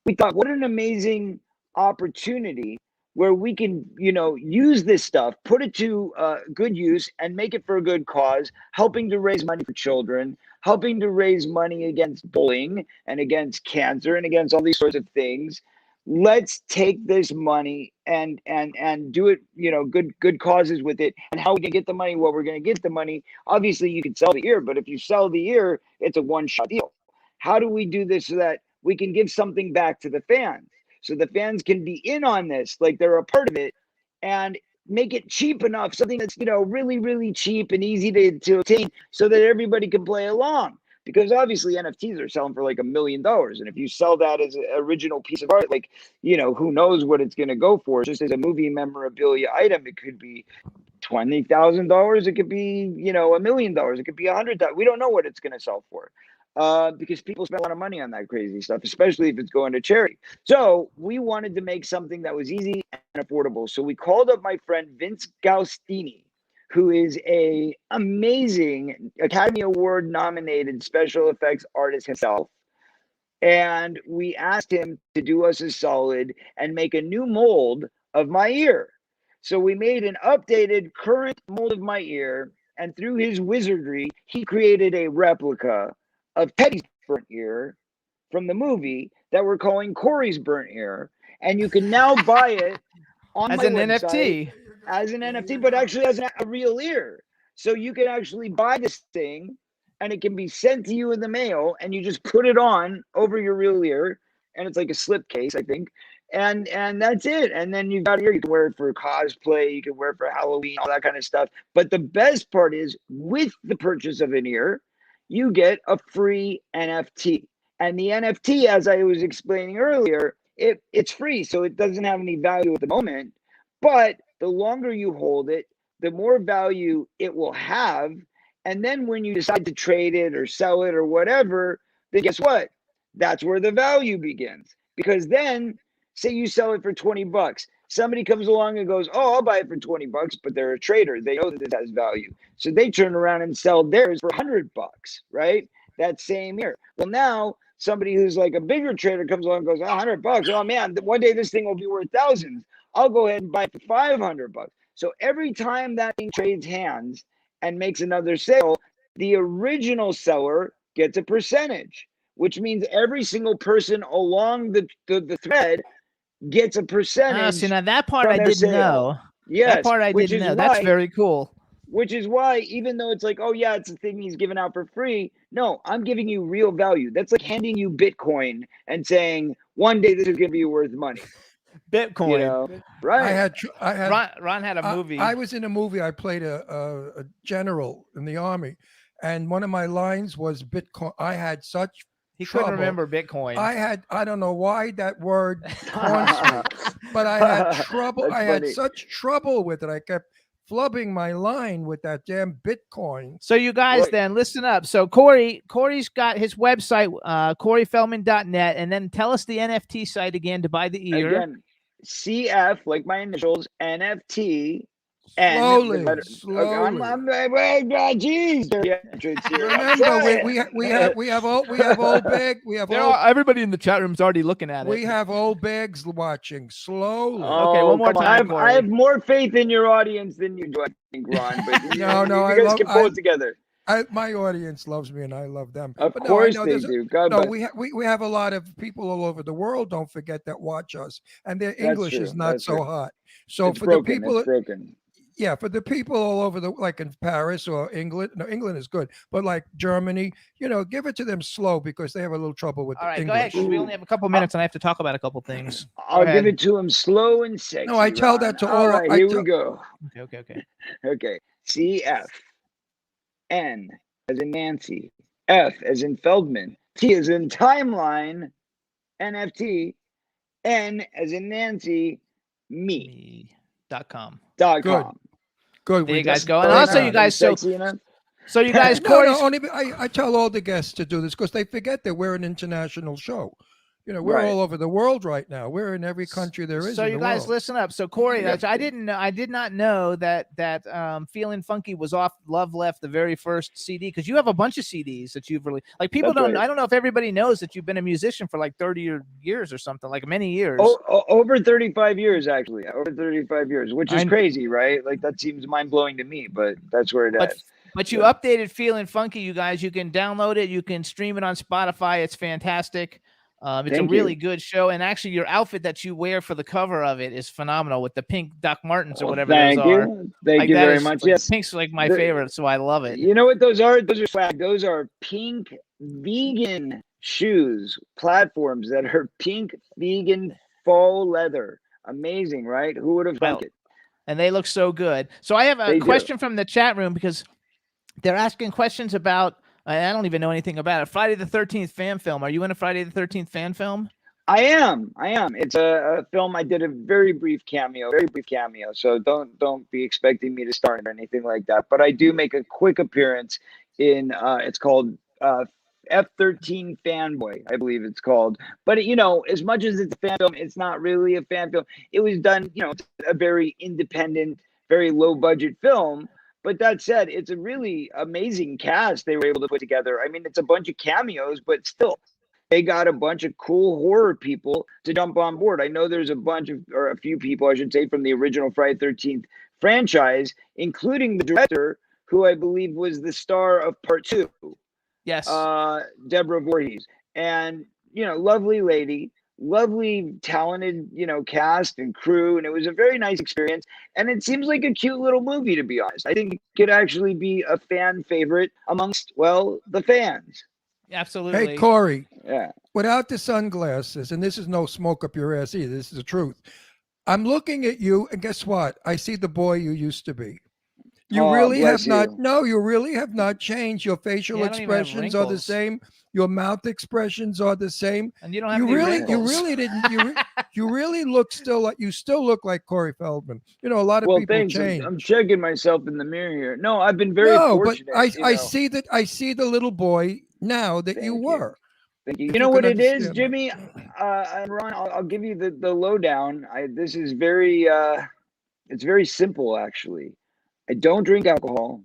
we thought, what an amazing opportunity where we can, use this stuff, put it to good use and make it for a good cause, helping to raise money for children, helping to raise money against bullying and against cancer and against all these sorts of things. Let's take this money and do it, good causes with it. And how we can get the money, well, we're going to get the money. Obviously, you can sell the ear, but if you sell the ear, it's a one-shot deal. How do we do this so that we can give something back to the fans? So the fans can be in on this, like they're a part of it, and make it cheap enough, something that's, really, really cheap and easy to obtain so that everybody can play along. because obviously NFTs are selling for like $1 million. And if you sell that as an original piece of art, like, who knows what it's going to go for? Just as a movie memorabilia item, it could be $20,000. It could be, $1 million. It could be $100,000. We don't know what it's going to sell for. Because people spend a lot of money on that crazy stuff, especially if it's going to charity. So we wanted to make something that was easy and affordable. So we called up my friend Vince Gaustini, who is a amazing Academy Award nominated special effects artist himself. And we asked him to do us a solid and make a new mold of my ear. So we made an updated current mold of my ear. And through his wizardry, he created a replica of Teddy's burnt ear from the movie that we're calling Corey's burnt ear, and you can now buy it on as my an website NFT, as an NFT, but actually as a real ear. So you can actually buy this thing, and it can be sent to you in the mail, and you just put it on over your real ear, and it's like a slipcase, I think. And that's it. And then you've got it here. You can wear it for cosplay. You can wear it for Halloween, all that kind of stuff. But the best part is, with the purchase of an ear, you get a free NFT. And the NFT, as I was explaining earlier, it's free, so it doesn't have any value at the moment. But the longer you hold it, the more value it will have. And then when you decide to trade it or sell it or whatever, then guess what? That's where the value begins. Because then, say you sell it for $20. Somebody comes along and goes, oh, I'll buy it for $20, but they're a trader. They know that this has value. So they turn around and sell theirs for $100, right? That same year. Well, now somebody who's like a bigger trader comes along and goes, oh, $100. Oh man, one day this thing will be worth thousands. I'll go ahead and buy it for $500. So every time that thing trades hands and makes another sale, the original seller gets a percentage, which means every single person along the thread gets a percentage. See, now that part I didn't know. Yes, that part I didn't know. That's very cool. Which is why, even though it's like, oh yeah, it's a thing he's giving out for free. No, I'm giving you real value. That's like handing you Bitcoin and saying, one day this is going to be worth money. Bitcoin, right? I had. Ron had a movie. I was in a movie. I played a general in the army, and one of my lines was Bitcoin. I had such. He couldn't remember Bitcoin. I don't know why that word haunts me, but I had trouble. I had such trouble with it. I kept flubbing my line with that damn Bitcoin. So you guys then listen up. So Corey's got his website, CoreyFeldman.net, and then tell us the NFT site again to buy the ear. Again, CF, like my initials, NFT. Slowly. Geez. Remember, we have old bag. We have everybody in the chat room is already looking at it. We have old bags watching slowly. Okay, one more time. I have more faith in your audience than you do, I think, Ron. But you guys can pull it together. My audience loves me, and I love them. Of course they do. We have a lot of people all over the world. Don't forget that watch us, and their English is not so hot. So it's for broken. the people, it's broken. Yeah, for the people all over like in Paris or England. No, England is good, but like Germany, give it to them slow because they have a little trouble with All right, English. go ahead. We only have a couple minutes, and I have to talk about a couple things. I'll give it to them slow and sexy. No, I tell that to all. Right, here we go. Okay. CF. N as in Nancy. F as in Feldman. T as in timeline. NFT. N as in Nancy. Me.com. Good. There you guys go. And also, you guys, so you guys, I tell all the guests to do this because they forget that we're an international show. We're all over the world right now. We're in every country there is. So you guys world. listen up. So Corey, I did not know that Feeling Funky was off Love Left, the very first CD, because you have a bunch of CDs that you've released. Like people don't. Right. I don't know if everybody knows that you've been a musician for like 30 years or something, like many years. Over 35 years, actually. Over 35 years, which is crazy, right? Like that seems mind blowing to me, but that's where it is. But you updated Feeling Funky, you guys. You can download it. You can stream it on Spotify. It's fantastic. It's a really good show, and actually, your outfit that you wear for the cover of it is phenomenal with the pink Doc Martens or whatever those are. Thank you very much. Yes, pink's like my favorite, so I love it. You know what those are? Those are swag. Those are pink vegan shoes, platforms that are pink vegan faux leather. Amazing, right? Who would have thought it? And they look so good. So I have a question from the chat room because they're asking questions about I don't even know anything about it. Friday the 13th fan film. Are you in a Friday the 13th fan film? I am. It's a film. I did a very brief cameo. So don't be expecting me to star in or anything like that. But I do make a quick appearance in. It's called F-13 Fanboy, I believe it's called. But as much as it's a fan film, it's not really a fan film. It was done. It's a very independent, very low budget film. But that said, it's a really amazing cast they were able to put together. I mean, it's a bunch of cameos, but still, they got a bunch of cool horror people to jump on board. I know there's a few people, I should say, from the original Friday the 13th franchise, including the director, who I believe was the star of Part 2. Yes. Deborah Voorhees. And, lovely lady. Lovely, talented, cast and crew, and it was a very nice experience. And it seems like a cute little movie, to be honest. I think it could actually be a fan favorite amongst, the fans. Absolutely. Hey, Corey. Yeah. Without the sunglasses, and this is no smoke up your ass either, this is the truth. I'm looking at you, and guess what? I see the boy you used to be. You really have not. No, you really have not changed. Your facial expressions are the same. Your mouth expressions are the same. And you don't have any wrinkles. You really look you still look like Corey Feldman. A lot of people change. I'm checking myself in the mirror here. No, I've been very fortunate. But I see that. I see the little boy now that you were. Thank you. You know what it is, Jimmy? And Ron, I'll give you the lowdown. This is very it's very simple, actually. I don't drink alcohol.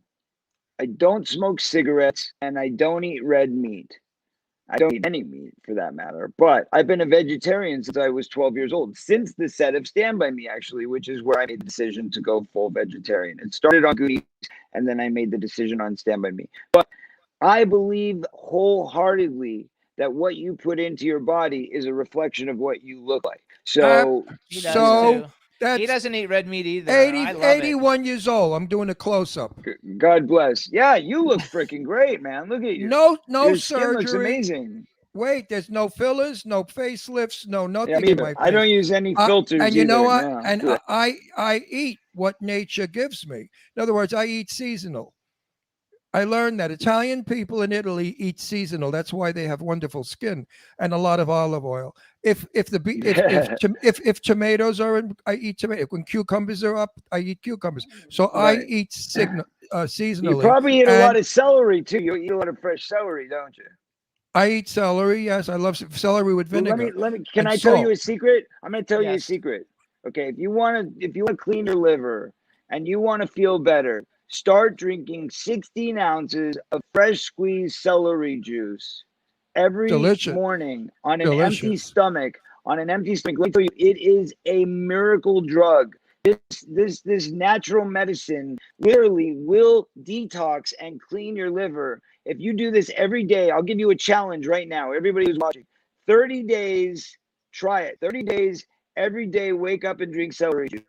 I don't smoke cigarettes, and I don't eat red meat. I don't eat any meat for that matter. But I've been a vegetarian since I was 12 years old, since the set of Stand By Me, actually, which is where I made the decision to go full vegetarian. It started on Goonies, and then I made the decision on Stand By Me. But I believe wholeheartedly that what you put into your body is a reflection of what you look like. So, he doesn't eat red meat either. 81 years old. I'm doing a close-up. God bless. Yeah, you look freaking great, man. Look at you. No your surgery. Skin looks amazing. Wait, there's no fillers, no facelifts, no nothing in my face. I don't use any filters. And you know what? No. And I eat what nature gives me. In other words, I eat seasonal. I learned that Italian people in Italy eat seasonal. That's why they have wonderful skin and a lot of olive oil. If tomatoes are in, I eat tomatoes. When cucumbers are up, I eat cucumbers. So right. I eat seasonally. You probably eat a lot of celery too. You eat a lot of fresh celery, don't you? I eat celery. Yes, I love celery with vinegar. Let me. Can I tell you a secret? I'm going to tell you a secret. Okay, if you want to clean your liver and you want to feel better, start drinking 16 ounces of fresh squeezed celery juice every morning on an empty stomach. On an empty stomach. Let me tell you, it is a miracle drug. This natural medicine literally will detox and clean your liver. If you do this every day, I'll give you a challenge right now. Everybody who's watching, 30 days, try it. 30 days. Every day, wake up and drink celery juice.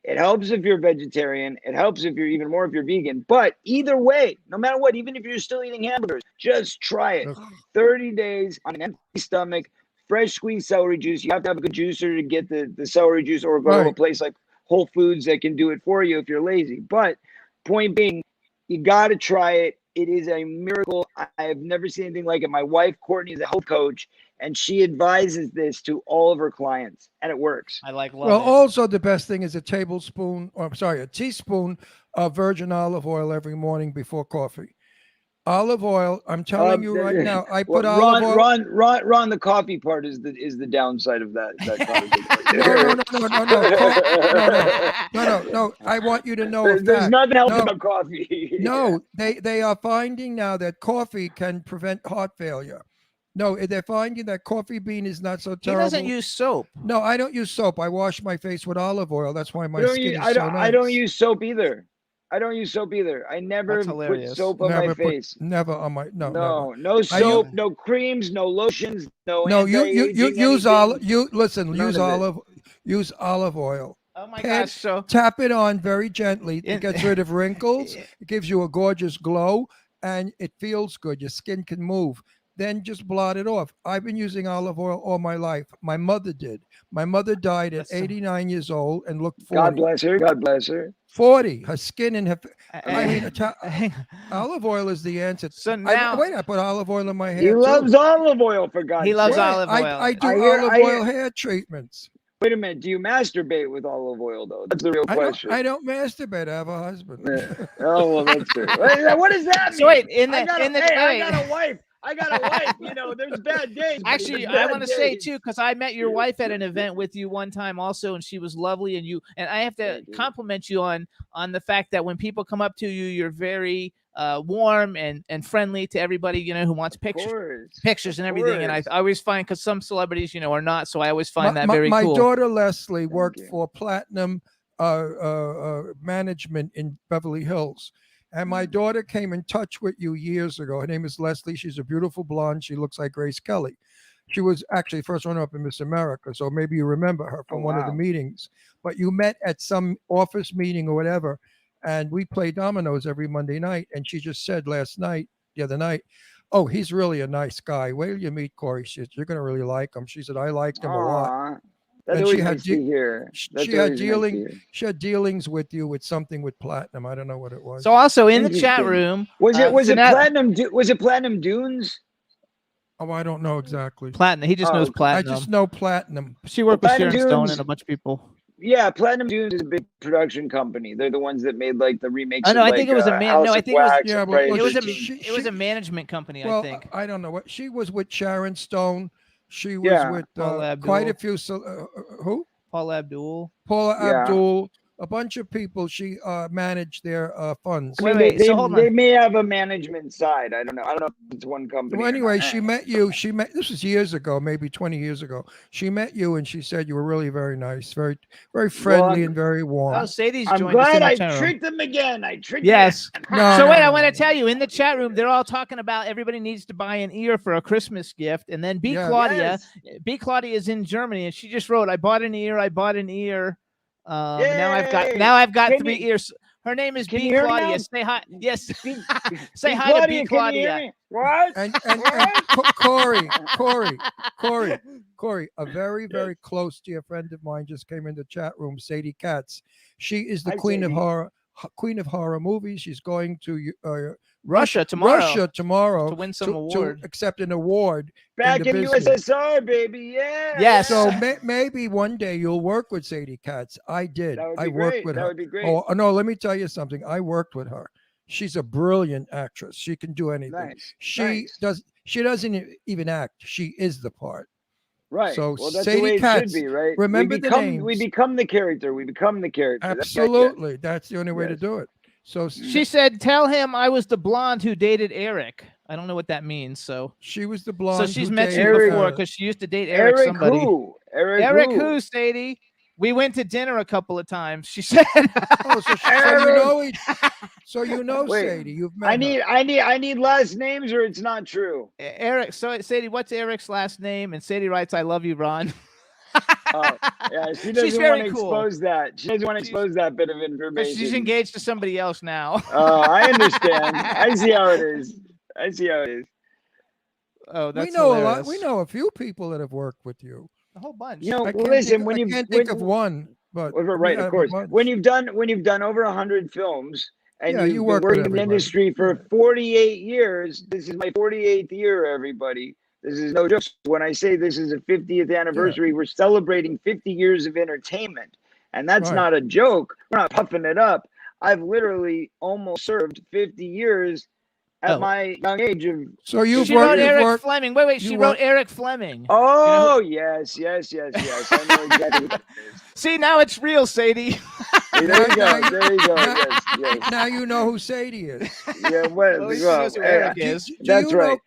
It helps if you're vegetarian. It helps if you're even more if you're vegan. But either way, no matter what, even if you're still eating hamburgers, just try it. 30 days on an empty stomach, fresh squeezed celery juice. You have to have a good juicer to get the celery juice, or go to a place like Whole Foods that can do it for you if you're lazy. But point being, you got to try it. It is a miracle. I have never seen anything like it. My wife, Courtney, is a health coach, and she advises this to all of her clients, and it works. I love it. Also the best thing is a teaspoon of virgin olive oil every morning before coffee. Olive oil, I'm telling you right now, I put olive oil. Ron, the coffee part is the downside of that. No. I want you to know. There's nothing else about coffee. No, they are finding now that coffee can prevent heart failure. No, they're finding that coffee bean is not so terrible. He doesn't use soap. No, I don't use soap. I wash my face with olive oil. That's why my skin is so nice. I don't use soap either. I never put soap on my face. Never on my no soap, no creams, no lotions, use olive oil. Oh my gosh! So tap it on very gently. It gets rid of wrinkles. It gives you a gorgeous glow, and it feels good. Your skin can move. Then just blot it off. I've been using olive oil all my life. My mother did. My mother died at 89 years old and looked 40. God bless her. 40. Her skin and her. I mean, hang on. olive oil is the answer. So now, I put olive oil in my hair. He too. loves olive oil, for God's sake. He loves Right. olive oil. I do I olive hear- oil hair treatments. Wait a minute. Do you masturbate with olive oil, though? That's the real question. I don't masturbate. I have a husband. Oh, well, that's true. What does that mean? So wait, I got a wife. I got a wife. You know, there's bad days. but Actually, there's I bad want to say days. too, because I met your wife at an event with you one time also, and she was lovely. And I have to Thank you. compliment you on the fact that when people come up to you, you're very warm and friendly to everybody, you know, who wants Of pictures course. and everything. And I course. always find, because some celebrities, you know, are not, so I always find that very my cool. daughter Leslie worked you. for Platinum Management in Beverly Hills. And my daughter came in touch with you years ago. Her name is Leslie. She's a beautiful blonde. She looks like Grace Kelly. She was actually first runner-up in Miss America. So maybe you remember her from one of the wow. meetings. But you met at some office meeting or whatever. And we play dominoes every Monday night. And she just said the other night, oh, he's really a nice guy. Wait till you meet Corey. She said, you're going to really like him. She said, I liked him a lot. Aw, that's And always she had nice to hear. That's She had always nice to hear. she had dealings with you with something with Platinum. I don't know what it was. So also in the chat Interesting. room, Was it Jeanette- Platinum? Was it Platinum Dunes? Oh, I don't know exactly. Platinum. He just knows Oh, I Platinum. just know Platinum. She worked with Platinum Sharon Stone Dunes- and a bunch of people. Yeah, Platinum Dunes is a big production company. They're the ones that made like the remakes. I know, of, I think like, it was a man- House no, I of think it was- Wax Yeah, and but Friday was It was the a 13th. it was a management company, I Well, think. I don't know what she was with Sharon Stone. She was Yeah. with Paula quite a Abdul. few. Who? Paul Abdul. Paula Yeah. Abdul. A bunch of people. She managed their funds. I mean, Wait, so hold they on. may have a management side. I don't know. I don't know if it's one company. Well, or anyway, not. she met you. This was years ago, maybe 20 years ago. She met you and she said you were really very nice, very, very friendly and very warm. Oh, Sadie's I'm joined us in glad the I chat room. tricked them again. I tricked Yes. them. No, So no, wait, no, I want no, to tell you, in the chat room, they're all talking about everybody needs to buy an ear for a Christmas gift. And then B. Yeah. Claudia, Yes. B. Claudia is in Germany, and she just wrote, I bought an ear. Now Yay! I've got Can 3 you- ears. Her name is can B. you hear me Claudia. now? Say hi. Yes. B- Say B. hi to B. can you hear Claudia. me? What? And Corey, a very, very close dear friend of mine just came in the chat room, Sadie Katz. She is the Hi, queen of Sadie. queen of horror movies. She's going to Russia tomorrow. Russia tomorrow to win some award. to accept an award. Back the in business. USSR, baby. Yeah. Yes. So yeah. maybe one day you'll work with Sadie Katz. I did. That would I be worked great. with That her. would be great. Oh no, let me tell you something. I worked with her. She's a brilliant actress. She can do anything. Nice. She nice. doesn't even act. She is the part. Right. So well, that's Sadie the way it Katz, should be, right? remember we the become, We names. become the character. We become the character. That's right, Absolutely. That's the only way to Yes. do it. So She said, tell him I was the blonde who dated Eric. I don't know what that means. So she was the blonde. she's who met you dated, before uh, because she used to date Eric, Eric somebody. who? Eric who, Sadie? We went to dinner a couple of times. She said. Oh, so you know Wait, Sadie. You've met her. I need last names or it's not true. Eric. So Sadie, what's Eric's last name? And Sadie writes, "I love you, Ron." Oh, yeah, she She's doesn't very want to cool. expose that. She doesn't want to She's- expose that bit of But information. she's engaged to somebody else now. Oh, I understand. I see how it is. I see how it is. Oh, that's We know a lot. hilarious. We know a few people that have worked with you. a whole bunch. You know, I can't listen. think, when I you can't think of one, but right, we of have a course. bunch. When you've done over 100 films and Yeah, you've you been work with working in the everybody. industry for 48 years, this is my 48th year, everybody. This is no joke. When I say this is a 50th anniversary, we're celebrating 50 years of entertainment. And that's Right. not a joke. We're not puffing it up. I've literally almost served 50 years at Oh. my young age of. So you've she wrote worked. You've Eric worked Fleming. Wait. She you wrote work- Eric Fleming. Oh, yes. I know exactly what that is. See, now it's real, Sadie. Hey, there you go. There you go. Now- Yes. now you know who Sadie is. Yeah, well, Well, she well, knows who yeah. Eric Do- is. do That's you know- right.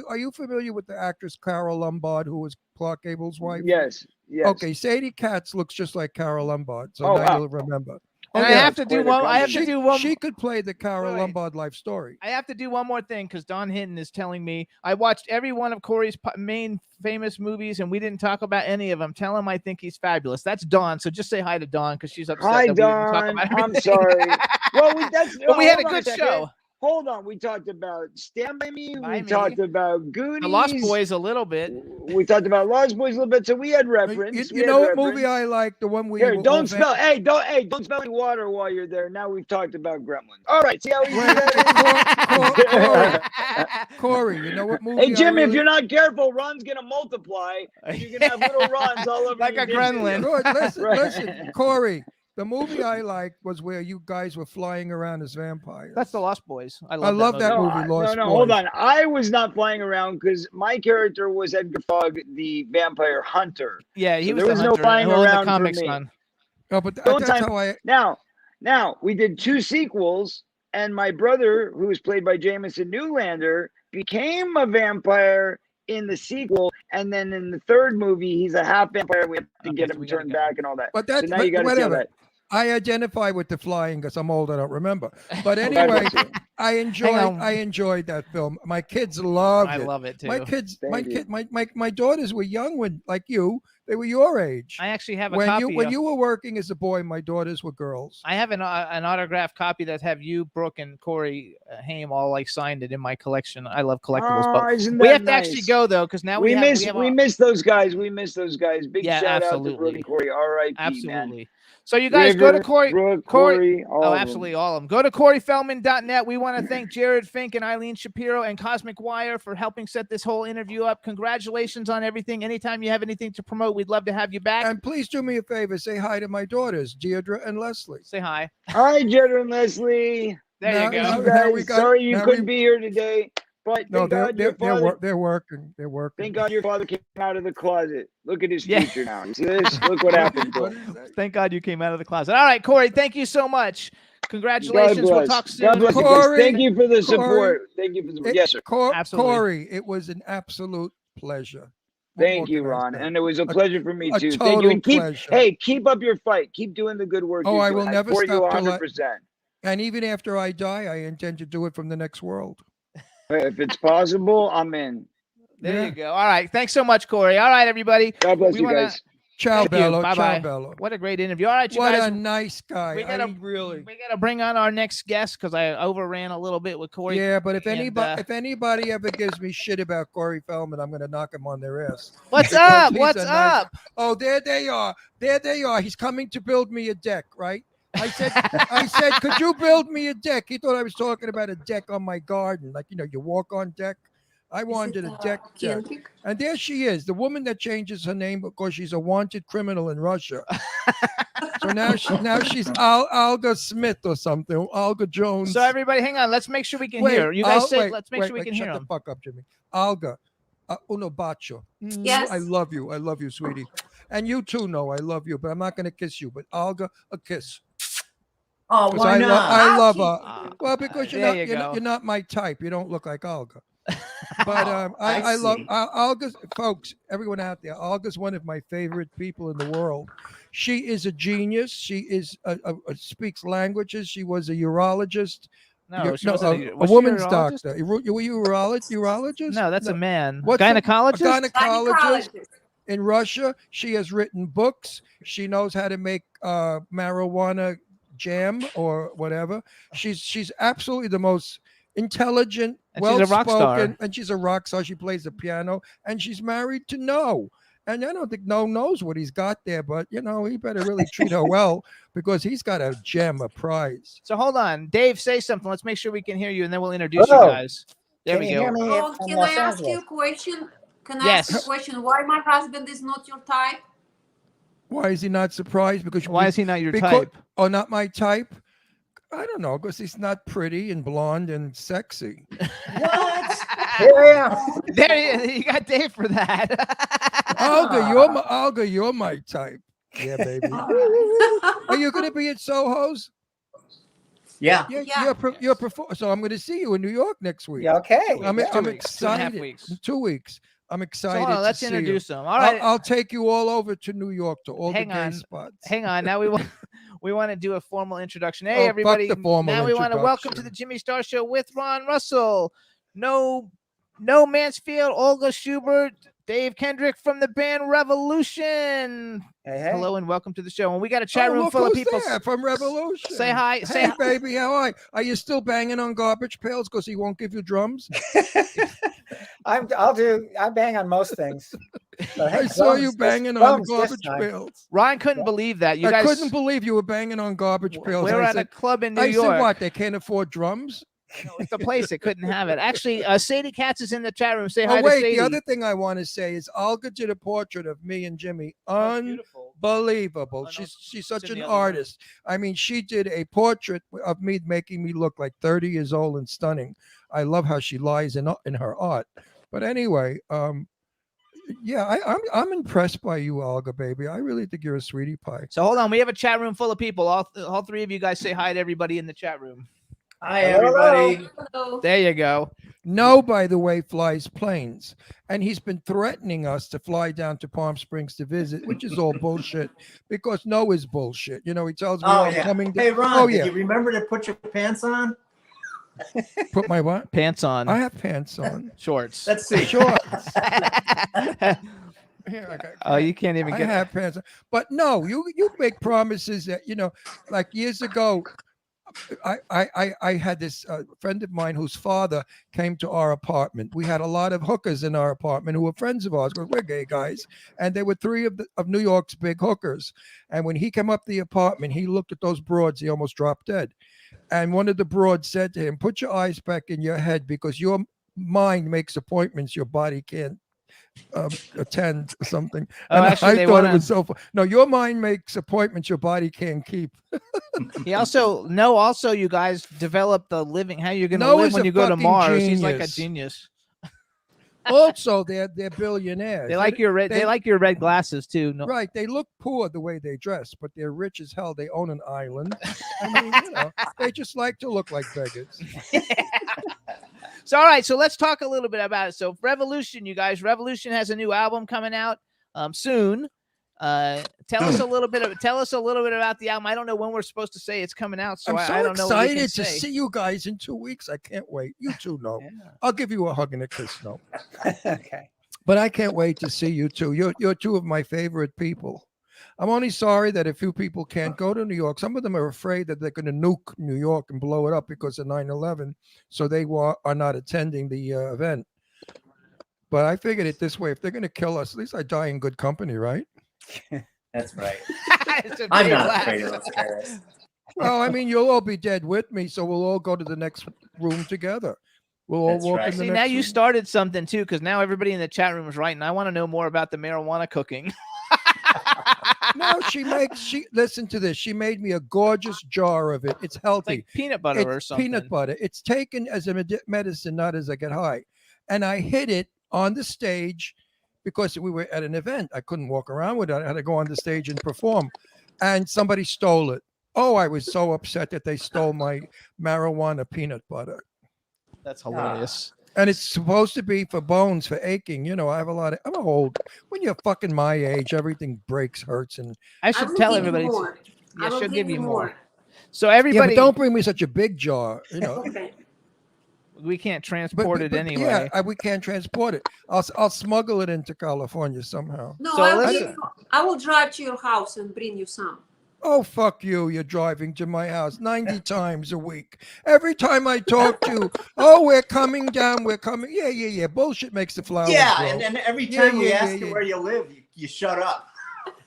Are you familiar with the actress Carol Lombard, who was Clark Gable's wife? Yes. Okay, Sadie Katz looks just like Carol Lombard, so Oh, now wow. you'll remember. And I yeah, have to do quite a one. I have to She, do one. she could play the Carol Wait. Lombard life story. I have to do one more thing because Don Hinton is telling me I watched every one of Corey's main famous movies and we didn't talk about any of them. Tell him I think he's fabulous. That's Dawn. So just say hi to Dawn because she's upset. Hi, that we didn't talk Don. about I'm everything. sorry. Well, that's. But we had a hold on good second. show. hold on. We talked about Stand By Me. By we Me. talked about Goonies. The Lost Boys a little bit. We talked about Lost Boys a little bit. So we had reference. You know what movie I like? The one where Here, you were don't spell. Hey, don't spell any water while you're there. Now we've talked about Gremlins. All right. See how easy that is? Corey, you know what movie? Hey, Jimmy, if you're not careful, Ron's gonna multiply. And you're gonna have little Rons all over like your a gremlin. Good. Listen, Corey. The movie I liked was where you guys were flying around as vampires. That's the Lost Boys. I love that movie. Lost No, Boys. hold on. I was not flying around because my character was Edgar Fogg, the vampire hunter. Yeah, he So was there was the no hunter. flying Well, in the around for comics, me. son. No, but No that's time- how I. Now we did 2 sequels, and my brother, who was played by Jameson Newlander, became a vampire in the sequel, and then in the 3rd movie, he's a half vampire. We have to get him turned back and all that. But that's so now you got to see all that. I identify with the flying because I'm old. I don't remember. But anyway, I enjoyed that film. My kids loved it. I love it too. My daughters were young when, like you, they were your age. I actually have a when copy. When you were working as a boy, my daughters were girls. I have an autographed copy that have you, Brooke, and Corey Haim all like signed it in my collection. I love collectibles, but we have to actually go though because now we miss those guys. We miss those guys. Big shout out to Brooke and Corey. R.I.P. Absolutely. Man. So you guys go to Corey. Brooke, Corey, all of absolutely them. all of them. Go to CoreyFeldman.net. We want to thank Jared Fink and Eileen Shapiro and Cosmic Wire for helping set this whole interview up. Congratulations on everything. Anytime you have anything to promote, we'd love to have you back. And please do me a favor. Say hi to my daughters, Deirdre and Leslie. Say hi. Hi, Deirdre and Leslie. There you go. Sorry you couldn't be here today. But no, they're working. They're working. Thank God your father came out of the closet. Look at his future now. You see this? Look what happened to him. Thank God you came out of the closet. All right, Corey, thank you so much. Congratulations. We'll talk soon. God bless Corey, thank you for the support. Thank you for the support. Yes, sir. Absolutely. Corey, it was an absolute pleasure. Thank you, Ron. And it was a pleasure for me too. Thank you. And keep up your fight. Keep doing the good work. Oh, I will never stop. 100%. And even after I die, I intend to do it from the next world. If it's possible, I'm in. There you go. All right. Thanks so much, Corey. All right, everybody. God bless you guys. Ciao, Bello. Bye-bye. Ciao, Bello. What a great interview. All right, you what guys. What a nice guy. We gotta bring on our next guest because I overran a little bit with Corey. Yeah, but if anybody ever gives me shit about Corey Feldman, I'm gonna knock him on their ass. What's up? What's up? Oh, there they are. There they are. He's coming to build me a deck, right? I said, could you build me a deck? He thought I was talking about a deck on my garden, like you walk on deck. I wanted a deck. And there she is, the woman that changes her name because she's a wanted criminal in Russia. So now she's Olga Smith or something, Olga Jones. So everybody, hang on. Let's make sure we can hear. You guys say, let's make sure we can hear Shut the fuck up, Jimmy. Olga, uno bacio. Yes. I love you, sweetie. And you too know I love you, but I'm not going to kiss you. But Olga, a kiss. Oh, why not? I love her. Well, because you're not my type. You don't look like Olga. But I love Olga, folks. Everyone out there, Olga's one of my favorite people in the world. She is a genius. She is speaks languages. She was a urologist. No, she a woman's doctor. Were you a urologist? No, that's a man. Gynecologist? A gynecologist. In Russia, she has written books. She knows how to make marijuana jam or whatever. She's absolutely the most intelligent, well-spoken, and she's a rock star. She plays the piano, and she's married to No. And I don't think No knows what he's got there, but he better really treat her well because he's got a gem, a prize. So hold on, Dave, say something. Let's make sure we can hear you, and then we'll introduce you guys. There we go. Oh, can I ask you a question? Can I ask you a question? Why my husband is not your type? Why is he not surprised? Because why is he not your type? Oh, not my type? I don't know, because he's not pretty and blonde and sexy. What? There you got Dave for that. Olga, you're my type. Yeah, baby. Are you going to be at Soho's? Yeah. You're so I'm going to see you in New York next week. Yeah, okay. I'm excited. 2.5 weeks. 2 weeks. I'm excited. So let's introduce him. All right, I'll take you all over to New York to all the gay spots. Hang on. Now we want to do a formal introduction. Hey, everybody! Fuck the formal now we want to welcome to the Jimmy Star Show with Ron Russell, No Mansfield, Olga Schubert, Dave Kendrick from the band Revolution. Hey. Hello and welcome to the show. And we got a chat room look full of who's people. there from Revolution. Say hi. Say Hey, hi. baby, how are you? Are you still banging on garbage pails because he won't give you drums? I bang on most things. But I saw you banging on garbage pails. Ryan couldn't believe that. You I guys couldn't believe you were banging on garbage pails. We're I at said, a club in New I York. said, what? They can't afford drums? No, it's the place that couldn't have it. Actually, Sadie Katz is in the chat room. Say hi Oh, to wait. Sadie. The other thing I want to say is Olga did a portrait of me and Jimmy. Unbelievable. She's such an artist. I mean, she did a portrait of me making me look like 30 years old and stunning. I love how she lies in her art. But anyway, yeah, I'm impressed by you, Olga, baby. I really think you're a sweetie pie. So hold on. We have a chat room full of people. All three of you guys say hi to everybody in the chat room. Hi, everybody. Hello. There you go. No, by the way, flies planes. And he's been threatening us to fly down to Palm Springs to visit, which is all bullshit because No is bullshit. You know, he tells me I'm coming down. Hey, Ron, Oh, did yeah. you remember to put your pants on? Put my what? Pants on. I have pants on. Shorts. Let's see. Shorts. Here, I got Oh, you can't even I get have pants on. But no, you make promises that, you know, like years ago, I had this friend of mine whose father came to our apartment. We had a lot of hookers in our apartment who were friends of ours because we're gay guys, and they were three of New York's big hookers. And when he came up the apartment, he looked at those broads. He almost dropped dead. And one of the broads said to him, "Put your eyes back in your head because your mind makes appointments your body can't attend," or something. Oh, And actually, I they thought wanna- it was so fun. No, your mind makes appointments your body can't keep. He also you guys developed the living how you're gonna Noah's live when a you go to fucking Mars. He's like a genius. genius. Also, they're billionaires. They like your red. They like your red glasses too. No, Right. They look poor the way they dress, but they're rich as hell. They own an island. I mean, you know, they just like to look like beggars. So all right, so let's talk a little bit about it. So Revolution, you guys, Revolution has a new album coming out soon. Tell us a little bit about the album. I don't know when we're supposed to say it's coming out, so I'm so I don't know. what we excited can to say. see you guys in 2 weeks. I can't wait. You two know. Yeah. I'll give you a hug and a kiss. No, Okay. but I can't wait to see you two. You're two of my favorite people. I'm only sorry that a few people can't go to New York. Some of them are afraid that they're going to nuke New York and blow it up because of 9/11, so they are not attending the event. But I figured it this way: if they're going to kill us, at least I die in good company, right? That's right. It's a I'm big not laugh. afraid of those terrorists. Well, I mean, you'll all be dead with me, so we'll all go to the next room together. We'll all That's walk right. in the See, next now you room. started something too, because now everybody in the chat room is writing. I want to know more about the marijuana cooking. No, listen to this. She made me a gorgeous jar of it. It's healthy. Like peanut butter or It's something. peanut butter. It's taken as a medicine, not as I get high. And I hid it on the stage because we were at an event. I couldn't walk around with it. I had to go on the stage and perform. And somebody stole it. Oh, I was so upset that they stole my marijuana peanut butter. That's hilarious. And it's supposed to be for bones, for aching. You know, I'm old. When you're fucking my age, everything breaks, hurts, and I I should will tell give you everybody. more. Yeah, I will she'll give you more. more. So yeah, everybody, but don't bring me such a big jar. You know, Okay. we can't transport it anyway. Yeah, we can't transport it. I'll smuggle it into California somehow. No, So I will drive to your house and bring you some. Oh, fuck you. You're driving to my house 90 times a week. Every time I talk to you, oh, we're coming down. We're coming. Yeah. Bullshit makes the flowers Yeah, grow. and every Yeah, time we yeah, ask yeah, you yeah. where you live, you shut up.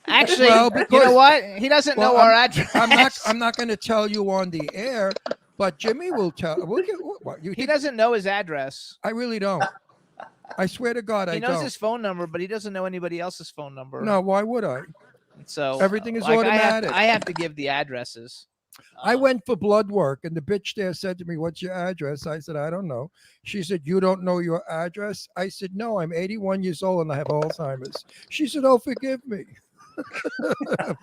Actually, Well, you know because- what? He doesn't Well, know our address. I'm not going to tell you on the air, but Jimmy will tell. What, you He think- doesn't know his address. I really don't. I swear to God, He I knows don't. his phone number, but he doesn't know anybody else's phone number. No, why would I? So Everything is like, automatic. I have to give the addresses. I went for blood work, and the bitch there said to me, "What's your address?" I said, "I don't know." She said, "You don't know your address?" I said, "No, I'm 81 years old and I have Alzheimer's." She said, "Oh, forgive me."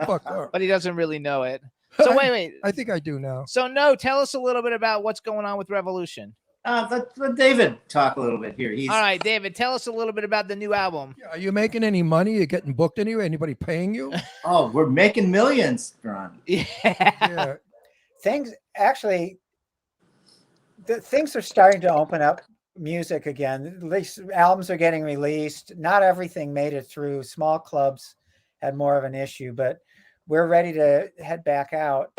Fuck her. But he doesn't really know it. So wait. I think I do now. So no, tell us a little bit about what's going on with Revolution. Let David talk a little bit here. All right, David, tell us a little bit about the new album. Yeah, are you making any money? You're getting booked anyway? Anybody paying you? Oh, we're making millions, Ron. Yeah. Things actually, things are starting to open up music again. These albums are getting released. Not everything made it through. Small clubs had more of an issue, but we're ready to head back out.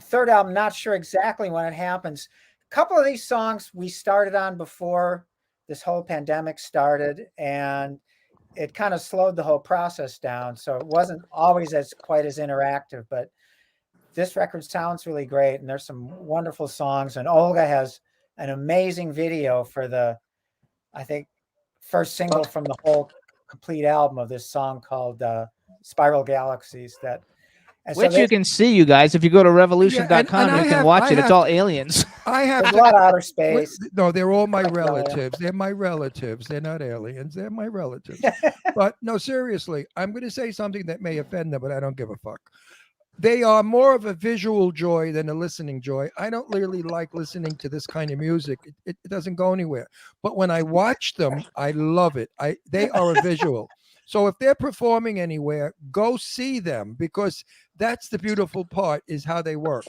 Third album, not sure exactly when it happens. A couple of these songs we started on before this whole pandemic started, and it kind of slowed the whole process down. So it wasn't always quite as interactive, but this record sounds really great. And there's some wonderful songs. And Olga has an amazing video for the, I think, first single from the whole complete album of this song called Spiral Galaxies. Which you can see, you guys, if you go to revolution.com, you can watch it. It's all aliens. I have a lot of outer space. No, they're all my relatives. They're my relatives. They're not aliens. They're my relatives. But no, seriously, I'm going to say something that may offend them, but I don't give a fuck. They are more of a visual joy than a listening joy. I don't really like listening to this kind of music. It doesn't go anywhere. But when I watch them, I love it. They are a visual. So if they're performing anywhere, go see them, because that's the beautiful part, is how they work.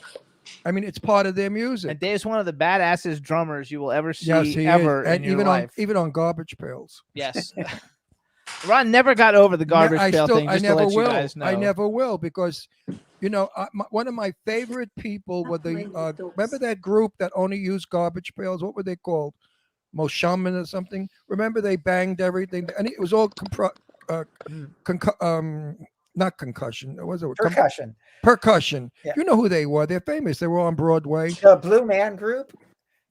I mean, it's part of their music. And Dave's one of the badassest drummers you will ever see, yes, he ever is. And in your life. even on Garbage Pails. Yes. Ron never got over the Garbage Pail thing. Just I never to let will. You guys know. I never will, because, you know, one of my favorite people were remember that group that only used garbage pails? What were they called? Moshaman or something? Remember they banged everything, and it was all not concussion. What was it? Percussion. Percussion. Yeah. You know who they were? They're famous. They were on Broadway. The Blue Man Group.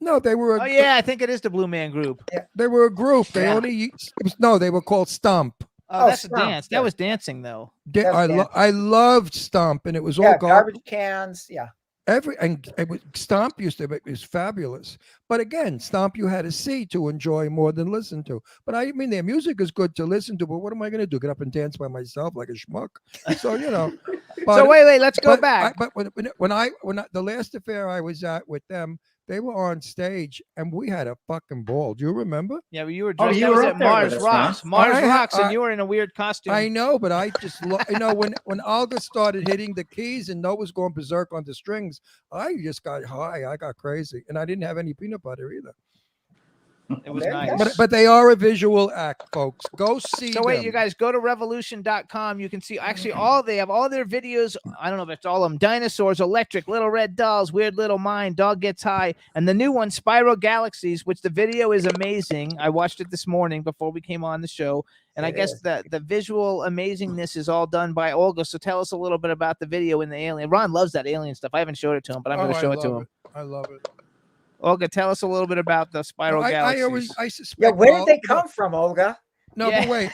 No, they were. Oh yeah, I think it is the Blue Man Group. Yeah. They were a group. They they were called Stomp. Oh, that's Stomp. a dance. That was dancing though. I loved Stomp, and it was all garbage cans. Yeah. Stomp it was fabulous. But again, Stomp you had to see to enjoy more than listen to. But I mean, their music is good to listen to. But what am I going to do? Get up and dance by myself like a schmuck? So you know. But, so wait, let's go back. But when I the last affair I was at with them, they were on stage and we had a fucking ball. Do you remember? Yeah, well, you were dressed. You were at Mars Rocks. Mars Rocks, and you were in a weird costume. I know, but I just, you know, when Olga started hitting the keys and Noah was going berserk on the strings, I just got high. I got crazy, and I didn't have any peanut butter either. It was nice. But they are a visual act, folks. Go see So wait, them. you guys go to revolution.com. You can see actually they have all their videos. I don't know if it's all of them. Dinosaurs, Electric, Little Red Dolls, Weird Little Mind, Dog Gets High, and the new one, Spiral Galaxies, which the video is amazing. I watched it this morning before we came on the show. And I guess the visual amazingness is all done by Olga. So tell us a little bit about the video and the alien. Ron loves that alien stuff. I haven't showed it to him, but I'm going to show it to him. I love it. Olga, tell us a little bit about the Spiral Galaxies. I suspect. Yeah, where did they come from, Olga? No, but wait.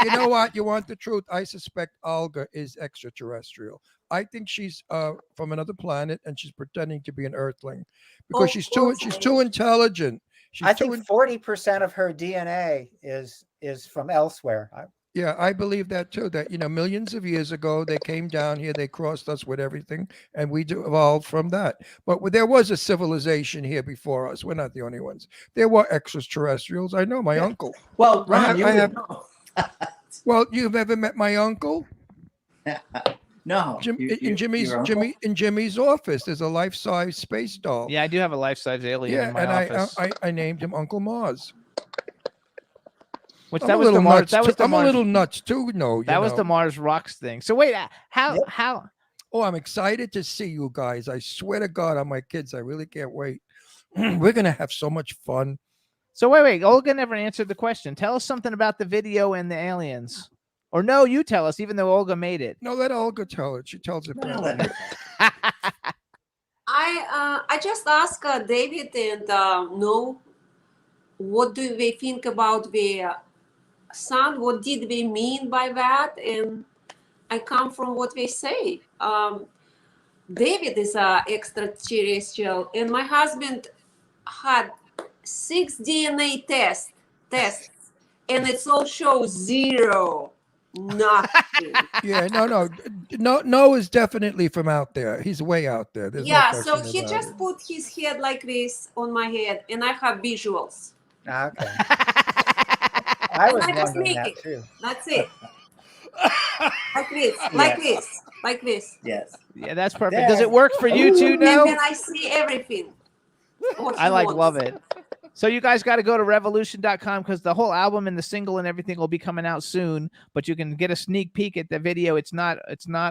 You know what? You want the truth? I suspect Olga is extraterrestrial. I think she's from another planet, and she's pretending to be an Earthling because she's too intelligent. I think 40% of her DNA is from elsewhere. Yeah, I believe that too. That, you know, millions of years ago they came down here, they crossed us with everything, and we evolved from that. But there was a civilization here before us. We're not the only ones. There were extraterrestrials. I know my uncle. Well, Ron, well, you've ever met my uncle? No. In Jimmy's office, there's a life-size space doll. Yeah, I do have a life-size alien in my office. I named him Uncle Mars. Which that was the Mars. I'm a little nuts too. No, that was the Mars Rocks thing. So wait, how? Oh, I'm excited to see you guys. I swear to God, on my kids, I really can't wait. We're gonna have so much fun. So wait. Olga never answered the question. Tell us something about the video and the aliens. Or no, you tell us, even though Olga made it. No, let Olga tell it. She tells it better. I just asked David and no, what do they think about the sound? What did they mean by that? And I come from what they say. David is extraterrestrial, and my husband had 6 DNA tests, and it all shows 0. Nothing. Yeah, no is definitely from out there. He's way out there. There's no so he about just it. put his head like this on my head, and I have visuals. Okay. I was and I just wondering make that it. too. That's it. Like this. Yes. Yeah, that's perfect. Does it work for you too now? And then I see everything. what I he love wants. it. So you guys got to go to revolution.com because the whole album and the single and everything will be coming out soon, but you can get a sneak peek at the video. It's not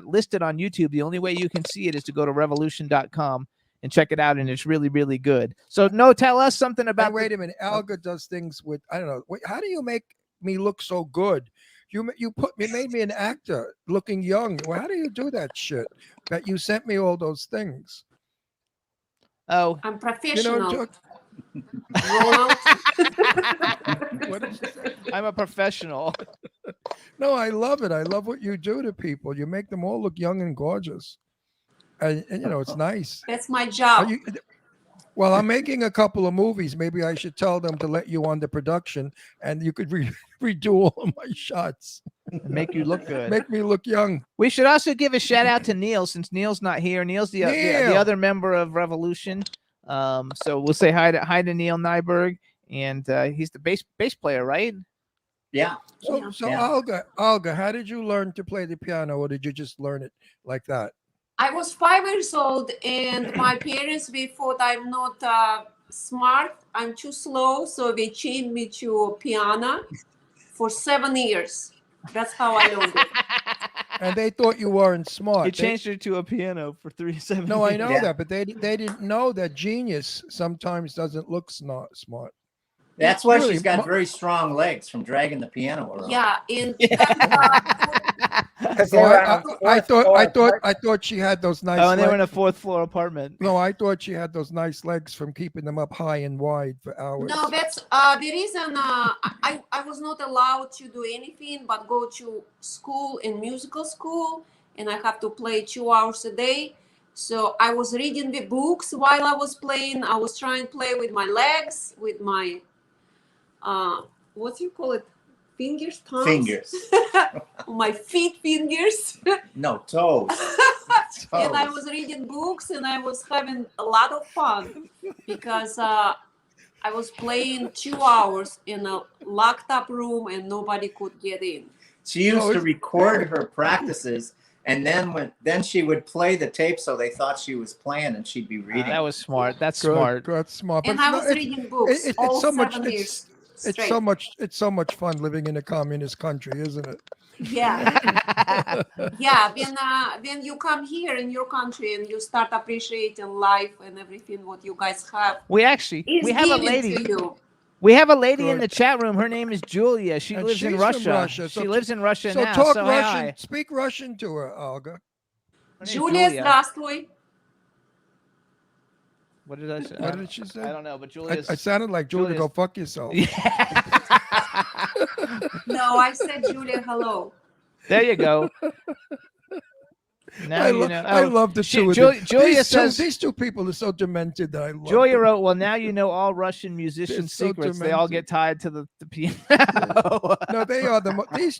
listed on YouTube. The only way you can see it is to go to revolution.com and check it out, and it's really, really good. So no, tell us something about Now, wait a minute. Alga does things with, I don't know. Wait, how do you make me look so good? You made me an actor looking young. Well, how do you do that shit? That you sent me all those things. Oh, I'm You know, professional. Ronald? Ronald. What did you say? I'm a professional. No, I love it. I love what you do to people. You make them all look young and gorgeous. And you know, it's nice. That's my Are job. you, well, I'm making a couple of movies. Maybe I should tell them to let you on the production and you could redo all of my shots. Make you look good. Make me look young. We should also give a shout out to Neil since Neil's not here. Neil's the Neil! other member of Revolution. So we'll say hi to Neil Nyberg, and he's the bass player, right? Yeah. So Yeah. Olga, how did you learn to play the piano, or did you just learn it like that? I was 5 years old, and my parents, they thought I'm not smart. I'm too slow, so they chained me to a piano for 7 years. That's how I learned it. And they thought you weren't smart. He They- changed her to a piano for 3 No, I know Yeah. that, but they didn't know that genius sometimes doesn't look smart. That's why Really, she's got very strong legs from dragging the piano around. Yeah, and Because Oh, they were on the fourth floor I thought she had those nice. Oh, and they were in a legs. 4th floor apartment. No, I thought she had those nice legs from keeping them up high and wide for hours. no, that's the reason I was not allowed to do anything but go to school and musical school, and I have to play 2 hours a day. So I was reading the books while I was playing. I was trying to play with my legs, with my what do you call it? Fingers, thumbs? Fingers. My feet fingers. No, toes. And I Toes. was reading books and I was having a lot of fun because I was playing 2 hours in a locked up room and nobody could get in. She used Oh, to record her practices, and then she would play the tape so they thought she was playing, and she'd be reading. That was smart. That's Good, smart. Good, smart. And But I no, was it's- reading books it's all so much. 7 years It's straight. it's so much fun living in a communist country, isn't it? Yeah. Yeah, when you come here in your country and you start appreciating life and everything what you guys have, We actually it's we have a given lady. to you. We have a lady in Good. the chat room. Her name is Julia. She And lives in she's from Russia. Russia, so She lives in Russia So now. talk so Russian. hi. Speak Russian to her, Olga. Her name's Julia, здравствуй. What did I say? What did she say? I don't know, but Julia's. I sounded like Julia. Go Julia's- fuck yourself. No, I said Julia, hello. There you go. Now you know. I Oh, love the she- two of Julia, them. Julia says. these two people are so demented that I love Julia them. wrote, "Well, now you know all Russian musician so secrets. They all demented. get tied to the piano." No, they are these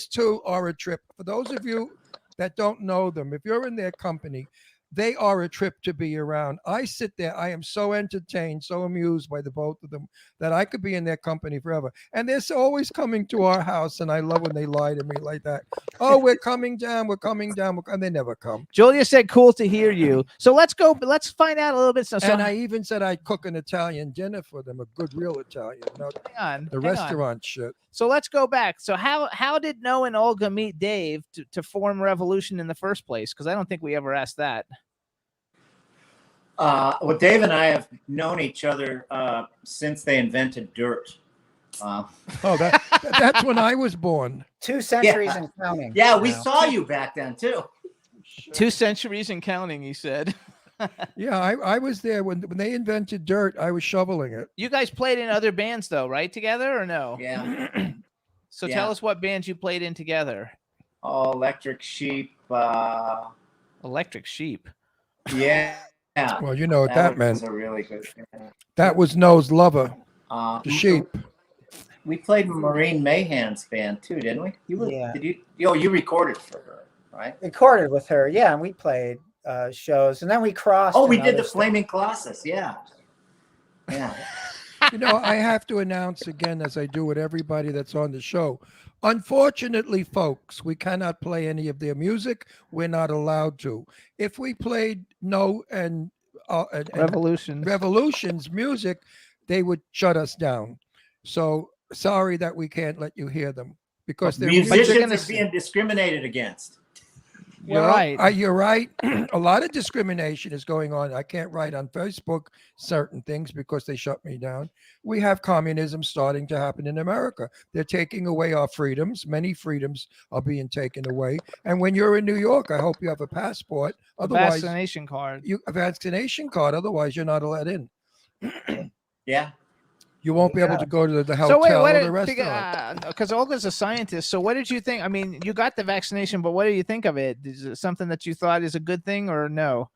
two are a trip. For those of you that don't know them, if you're in their company, they are a trip to be around. I sit there, I am so entertained, so amused by the both of them that I could be in their company forever. And they're always coming to our house, and I love when they lie to me like that. Oh, we're coming down, and they never come. Julia said, "Cool to hear you." So let's go. Let's find out a little bit. So And I even said I'd cook an Italian dinner for them, a good real Italian, not hang on, the hang on. restaurant shit. So let's go back. So how did Noah and Olga meet Dave to form Revolution in the first place? Because I don't think we ever asked that. Well, Dave and I have known each other since they invented dirt. Oh, that's when I was born. 2 centuries and counting. Yeah, we now. saw you back then too. 2 centuries and counting, he said. Yeah, I was there when they invented dirt. I was shoveling it. You guys played in other bands though, right? Together or no? Yeah. So Yeah. tell us what bands you played in together. Oh, Electric Sheep. Electric Sheep. Yeah. Well, you know what that was meant. a really good band. That was No's lover, Uh, the sheep. We played Maureen Mahan's band too, didn't we? You were, Yeah. Did you? Oh, you recorded for her, right? Recorded with her, yeah, and we played shows, and then we crossed. Oh, we and did the other stuff. Flaming Colossus. Yeah. Yeah. You know, I have to announce again, as I do with everybody that's on the show. Unfortunately, folks, we cannot play any of their music. We're not allowed to. If we played No and and Revolution's music, they would shut us down. So sorry that we can't let you hear them because they're musicians are being discriminated against. You're right. You're right. A lot of discrimination is going on. I can't write on Facebook certain things because they shut me down. We have communism starting to happen in America. They're taking away our freedoms. Many freedoms are being taken away. And when you're in New York, I hope you have a passport. Otherwise, vaccination card. A vaccination card. Otherwise, you're not allowed in. Yeah. You won't be able to go to the hotel or the restaurant. Because Olga's a scientist. So what did you think? I mean, you got the vaccination, but what do you think of it? Is it something that you thought is a good thing or no?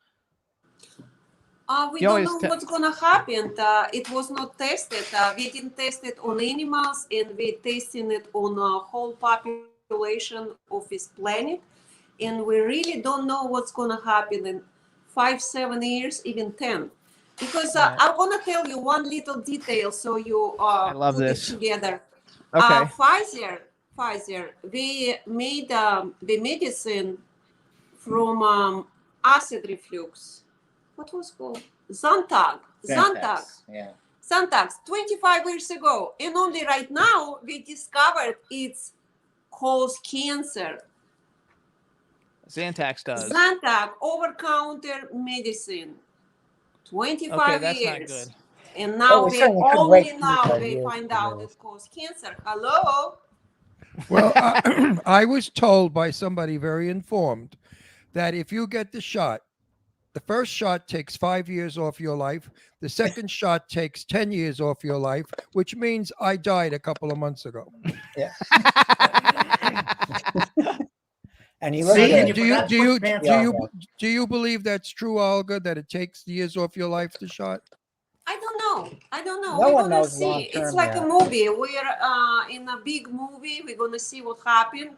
We don't know what's going to happen. It was not tested. We didn't test it on animals, and we're testing it on a whole population of this planet. And we really don't know what's going to happen in 5, 7 years, even 10. Because I want to tell you one little detail so you I love put this. it together. Okay. Pfizer, they made the medicine from acid reflux. What was called? Zantac. Yeah. Zantac, 25 years ago. And only right now we discovered it's causes cancer. Zantac does. Zantac, over-counter medicine. 25 okay, that's years. Not good. And now we only now they find out it causes cancer. Hello? Well, I was told by somebody very informed that if you get the shot, the first shot takes 5 years off your life. The second shot takes 10 years off your life, which means I died a couple of months ago. Yeah. And do you believe that's true, Olga, that it takes years off your life to shot? I don't know. No we're one gonna knows see. It's like a movie. We're in a big movie. We're gonna see what happened.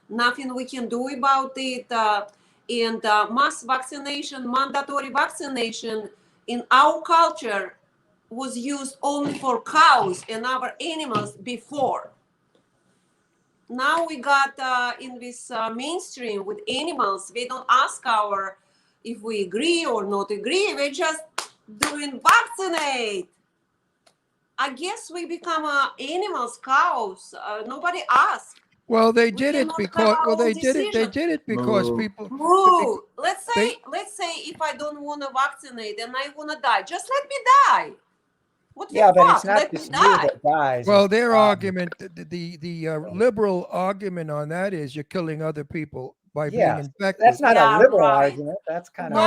Nothing we can do about it. And mass vaccination, mandatory vaccination in our culture was used only for cows and other animals before. Now we got in this mainstream with animals. We don't ask if we agree or not agree. We're just doing vaccinate. I guess we become animals, cows. Nobody asked. Well, they did it because They did it because people. Moo. Let's say if I don't want to vaccinate and I want to die, just let me die. What yeah, but it's let not just you that dies. Well, their argument, the liberal argument on that is you're killing other people by being infected. That's not a liberal argument. That's kind of no.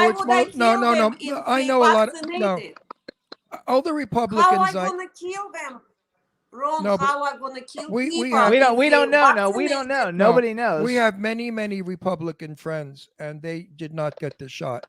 I know a lot of all the Republicans. How am I gonna kill them? Wrong. No, how am I gonna kill people? We don't know. No, we don't know. Nobody knows. We have many Republican friends, and they did not get the shot.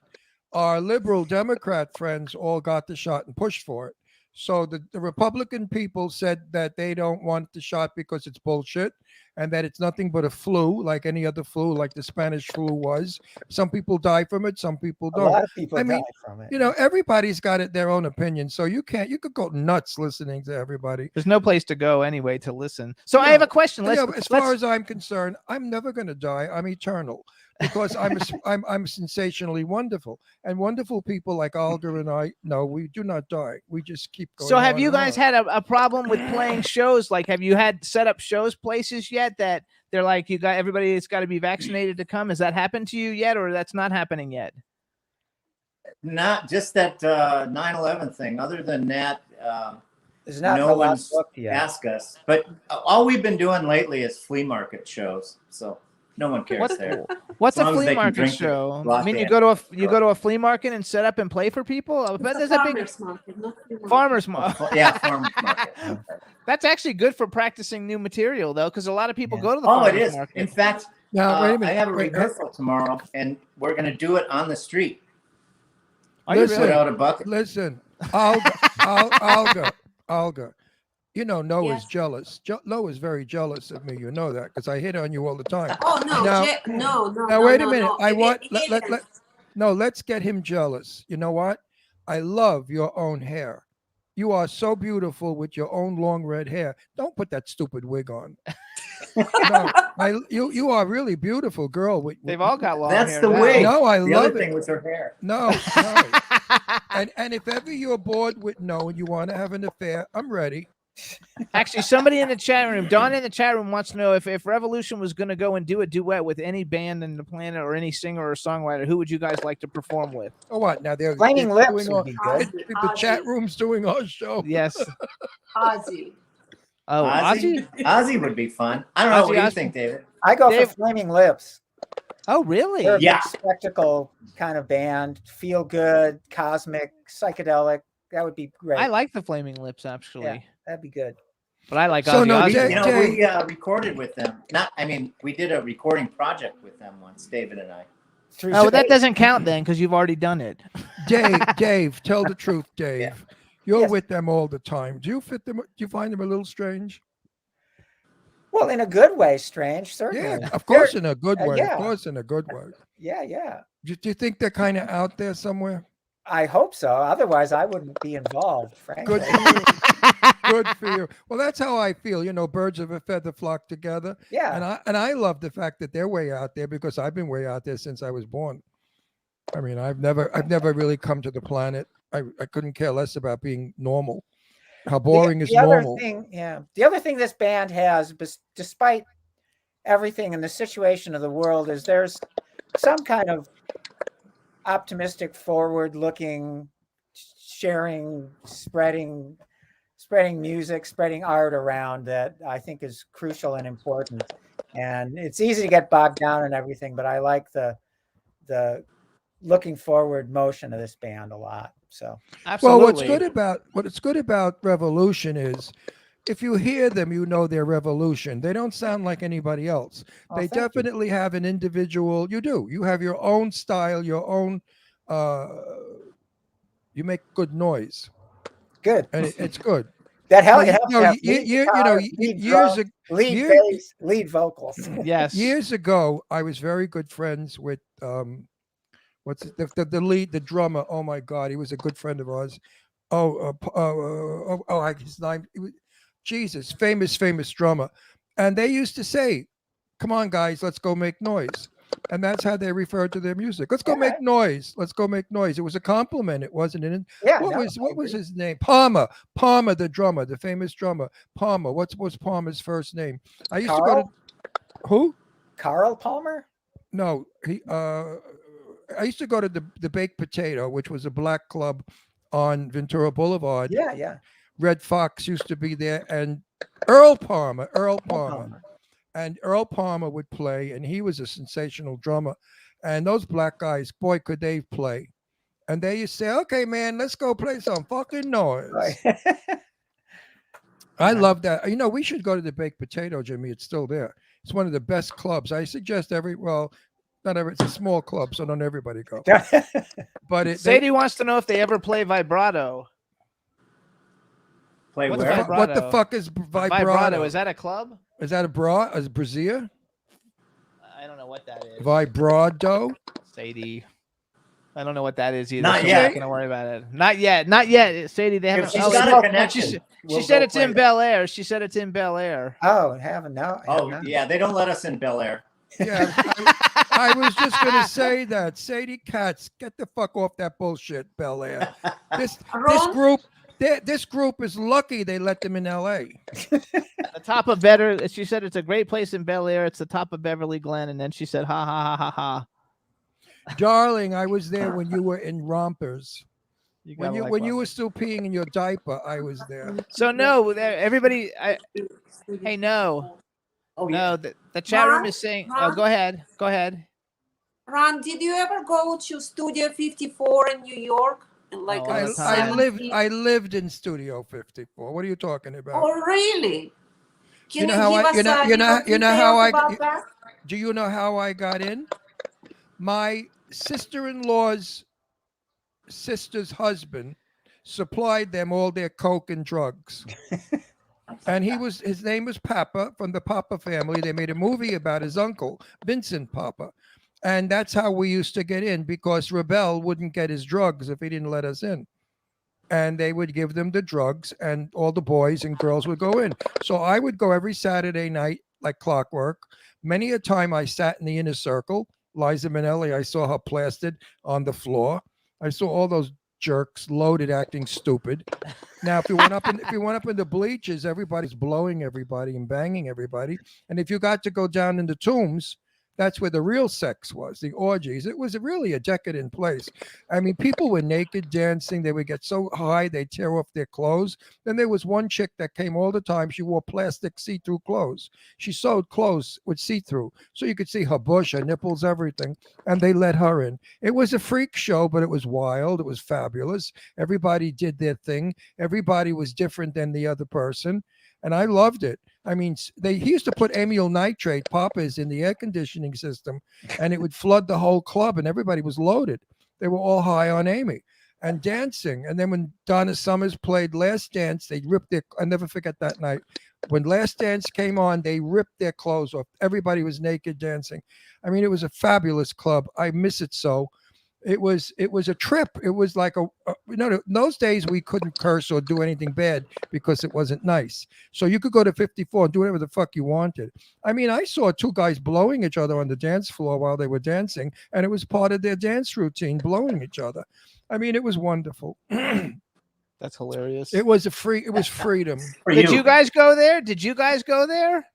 Our liberal Democrat friends all got the shot and pushed for it. So the Republican people said that they don't want the shot because it's bullshit and that it's nothing but a flu, like any other flu, like the Spanish flu was. Some people die from it, some people don't. A lot of people die from it. You know, everybody's got their own opinion. So you could go nuts listening to everybody. There's no place to go anyway to listen. So I have a question. As far as I'm concerned, I'm never going to die. I'm eternal. Because I'm sensationally wonderful, and wonderful people like Olga and I, no, we do not die. We just keep going. So have you guys had a problem with playing shows? Like, have you had set up shows places yet that they're like, you got everybody that's got to be vaccinated to come? Has that happened to you yet, or that's not happening yet? Not just that 9/11 thing. Other than that, no one's asked us. But all we've been doing lately is flea market shows. So. No one cares there. What's a flea market show? I mean, you go to a flea market and set up and play for people. That's a big farmers market. Yeah, farmers market. That's actually good for practicing new material, though, because a lot of people go to the farmers market. In fact, now, wait a minute. I have a rehearsal tomorrow, and we're going to do it on the street. Listen, put out a bucket. Listen, Olga. You know, Noah's jealous. Noah's very jealous of me. You know that because I hit on you all the time. Oh no, no. Now wait a minute. Let's get him jealous. You know what? I love your own hair. You are so beautiful with your own long red hair. Don't put that stupid wig on. No, you are a really beautiful girl. They've all got long That's hair. the now. wig. No, I the love other it. thing was her hair. No. And if ever you're bored with no and you want to have an affair, I'm ready. Actually, somebody in the chat room, Dawn in the chat room, wants to know if Revolution was going to go and do a duet with any band in the planet or any singer or songwriter, who would you guys like to perform with? Oh, what? Now they're Flaming they're Lips doing would all- be good. The chat room's doing our show. Yes. Ozzy. Oh, Ozzy? Ozzy would be fun. I don't know. Ozzy What do you Osbourne. think, David? I go Dave- for Flaming Lips. Oh, really? They're a Yeah. big spectacle kind of band. Feel good, cosmic, psychedelic. That would be great. I like the Flaming Lips, actually. Yeah, that'd be good. But I like So Ozzy no, Osbourne. Jay- You know, we recorded with them. We did a recording project with them once, David and I. Through Oh, that space. doesn't count then because you've already done it. Dave, tell the truth, Dave. Yeah. You're Yes. with them all the time. Do you fit them? Do you find them a little strange? Well, in a good way, strange, certainly. Yeah, of course, in a good way. yeah. Of course, in a good way. Yeah. Do you think they're kind of out there somewhere? I hope so. Otherwise, I wouldn't be involved, frankly. Good for you. Good for you. Well, that's how I feel. You know, birds of a feather flock together. Yeah. And I love the fact that they're way out there because I've been way out there since I was born. I mean, I've never really come to the planet. I couldn't care less about being normal. How boring is the other normal? thing, the other thing this band has, despite everything in the situation of the world, is there's some kind of optimistic, forward-looking, sharing, spreading music, spreading art around that I think is crucial and important. And it's easy to get bogged down in everything, but I like the looking forward motion of this band a lot. So Absolutely. Well, what's good about Revolution is if you hear them, you know they're Revolution. They don't sound like anybody else. Oh, They thank you. definitely have an individual. You do. You have your own style, your own. You make good noise, good. and it's good. That Well, helps. you It helps know, to have you- lead you know, guitars, y- lead years drums, ag- lead year- bass, lead vocals. Yes. Years ago, I was very good friends with what's it, the lead, the drummer. Oh my God, he was a good friend of ours. His name. Jesus, famous drummer. And they used to say, "Come on, guys, let's go make noise." And that's how they referred to their music. Let's go make noise. Let's go make noise. It was a compliment. It wasn't an. Yeah. What no, was his name? Palmer, the drummer, the famous drummer. Palmer. What's Palmer's first name? I used to go to. Who? Carl Palmer? No, he. I used to go to the Baked Potato, which was a black club on Ventura Boulevard. Yeah. Red Fox used to be there, and Earl Palmer. And Earl Palmer would play, and he was a sensational drummer. And those black guys, boy, could they play. And they used to say, "Okay, man, let's go play some fucking noise." Right. I love that. You know, we should go to the Baked Potato, Jimmy. It's still there. It's one of the best clubs. I suggest not every. It's a small club, so don't everybody go. But Sadie wants to know if they ever play vibrato. Play What's where? vibrato? What the fuck is vibrato? Is that a club? Is that a brazier? I don't know what that is. Vibrato? Sadie. I don't know what that is either. Not so yet. I'm not gonna worry about it. Not yet. Sadie, they haven't. If she's oh, got no, a connection. She we'll said go it's play in that. Bel Air. She said it's in Bel Air. Oh, haven't no. Oh, yeah, they don't let us in Bel Air. Yeah, I was just gonna say that. Sadie Katz, get the fuck off that bullshit, Bel Air. This group is lucky they let them in L.A. The top of better. She said it's a great place in Bel Air. It's the top of Beverly Glen, and then she said, "Ha ha ha ha ha." Darling, I was there when you were in rompers. When you gotta like were still peeing in your diaper, I was there. So no, everybody. Hey, no. Oh No, the chat room is saying. Oh, Ron? go ahead. Go ahead. Ron, did you ever go to Studio 54 in New York? Like No, in all the the time. I lived in Studio 54. What are you talking about? Oh, really? Can You know how I- give us you know how I- about that? Do you know how I got in? My sister-in-law's sister's husband supplied them all their coke and drugs. And his name was Papa, from the Papa family. They made a movie about his uncle, Vincent Papa. And that's how we used to get in, because Rebel wouldn't get his drugs if he didn't let us in. And they would give them the drugs, and all the boys and girls would go in. So I would go every Saturday night like clockwork. Many a time I sat in the inner circle. Liza Minnelli, I saw her plastered on the floor. I saw all those jerks loaded acting stupid. Now, if you went up in the bleachers, everybody's blowing everybody and banging everybody. And if you got to go down in the tombs, that's where the real sex was, the orgies. It was really a decadent place. I mean, people were naked dancing. They would get so high, they'd tear off their clothes. Then there was one chick that came all the time. She wore plastic see-through clothes. She sewed clothes with see-through. So you could see her bush, her nipples, everything. And they let her in. It was a freak show, but it was wild. It was fabulous. Everybody did their thing. Everybody was different than the other person. And I loved it. I mean, he used to put amyl nitrate poppers in the air conditioning system, and it would flood the whole club, and everybody was loaded. They were all high on Amy and dancing. And then when Donna Summers played Last Dance, they ripped their, I never forget that night. When Last Dance came on, they ripped their clothes off. Everybody was naked dancing. I mean, it was a fabulous club. I miss it so. It was a trip. It was like in those days we couldn't curse or do anything bad because it wasn't nice. So you could go to 54 and do whatever the fuck you wanted. I mean, I saw two guys blowing each other on the dance floor while they were dancing, and it was part of their dance routine, blowing each other. I mean, it was wonderful. That's hilarious. It was freedom. Did you guys go there? Did you guys go there?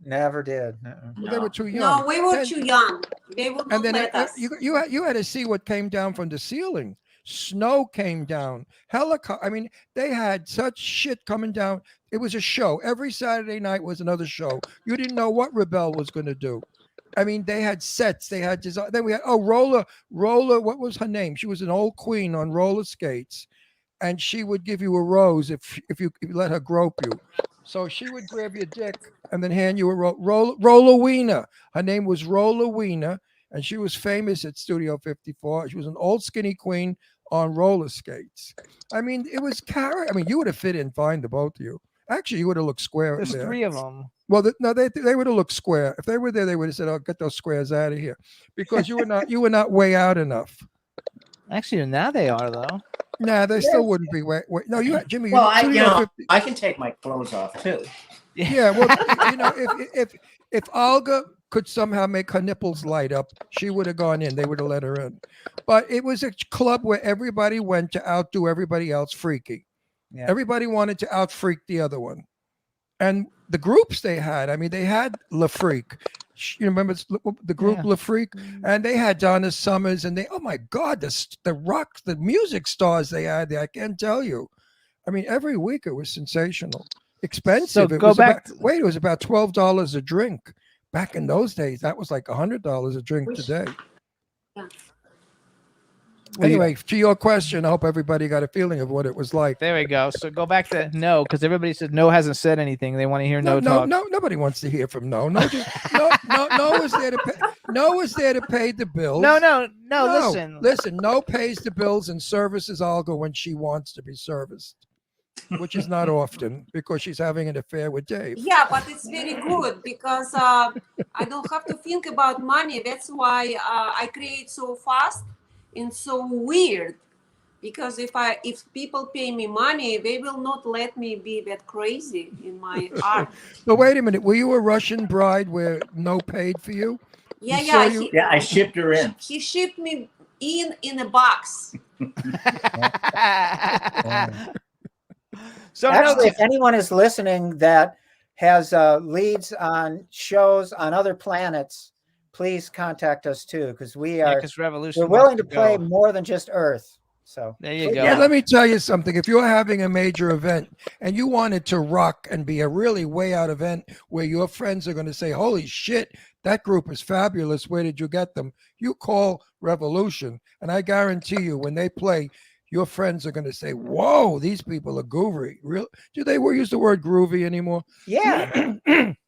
Never did. Well, they were too young. No, we were too young. They would not let us. You had to see what came down from the ceiling. Snow came down. Helicopter. I mean, they had such shit coming down. It was a show. Every Saturday night was another show. You didn't know what Rebel was going to do. I mean, they had sets. They had design. Then we had Roller. What was her name? She was an old queen on roller skates, and she would give you a rose if you let her grope you. So she would grab your dick and then hand you a Roller Wiener. Her name was Roller Wiener, and she was famous at Studio 54. She was an old skinny queen on roller skates. I mean, it was I mean, you would have fit in fine, the both of you. Actually, you would have looked square. There's there. 3 of them. Well, no, they would have looked square. If they were there, they would have said, "Oh, get those squares out of here," because you were not way out enough. Actually, now they are though. Nah, they still wouldn't be. Wait. No, Jimmy. Well, I can take my clothes off too. Yeah, well, if Olga could somehow make her nipples light up, she would have gone in. They would have let her in. But it was a club where everybody went to outdo everybody else freaky. Yeah. Everybody wanted to out-freak the other one. And the groups they had, I mean, they had Le Freak. You remember the group Le Freak? And they had Donna Summers, and oh my God, the music stars they had there, I can't tell you. I mean, every week it was sensational. Expensive. So it was about $12 a drink. Back in those days, that was like $100 a drink today. Yeah. Anyway, to your question, I hope everybody got a feeling of what it was like. There we go. So go back to No, because everybody said No hasn't said anything. They want to hear No talk. No, nobody wants to hear from No. No was there to pay. No was there to pay the bills. No. Listen. No pays the bills and services Olga when she wants to be serviced, which is not often because she's having an affair with Dave. Yeah, but it's very good because I don't have to think about money. That's why I create so fast and so weird. Because if people pay me money, they will not let me be that crazy in my art. But wait a minute, were you a Russian bride where No paid for you? Yeah. I shipped her in. He shipped me in a box. So actually, if anyone is listening that has leads on shows on other planets, please contact us too, because we're willing to play more than just Earth. So there you go. Yeah, let me tell you something. If you're having a major event and you want it to rock and be a really way out event where your friends are going to say, "Holy shit, that group is fabulous. Where did you get them?" You call Revolution, and I guarantee you, when they play, your friends are going to say, "Whoa, these people are groovy." Real? Do they use the word groovy anymore? Yeah.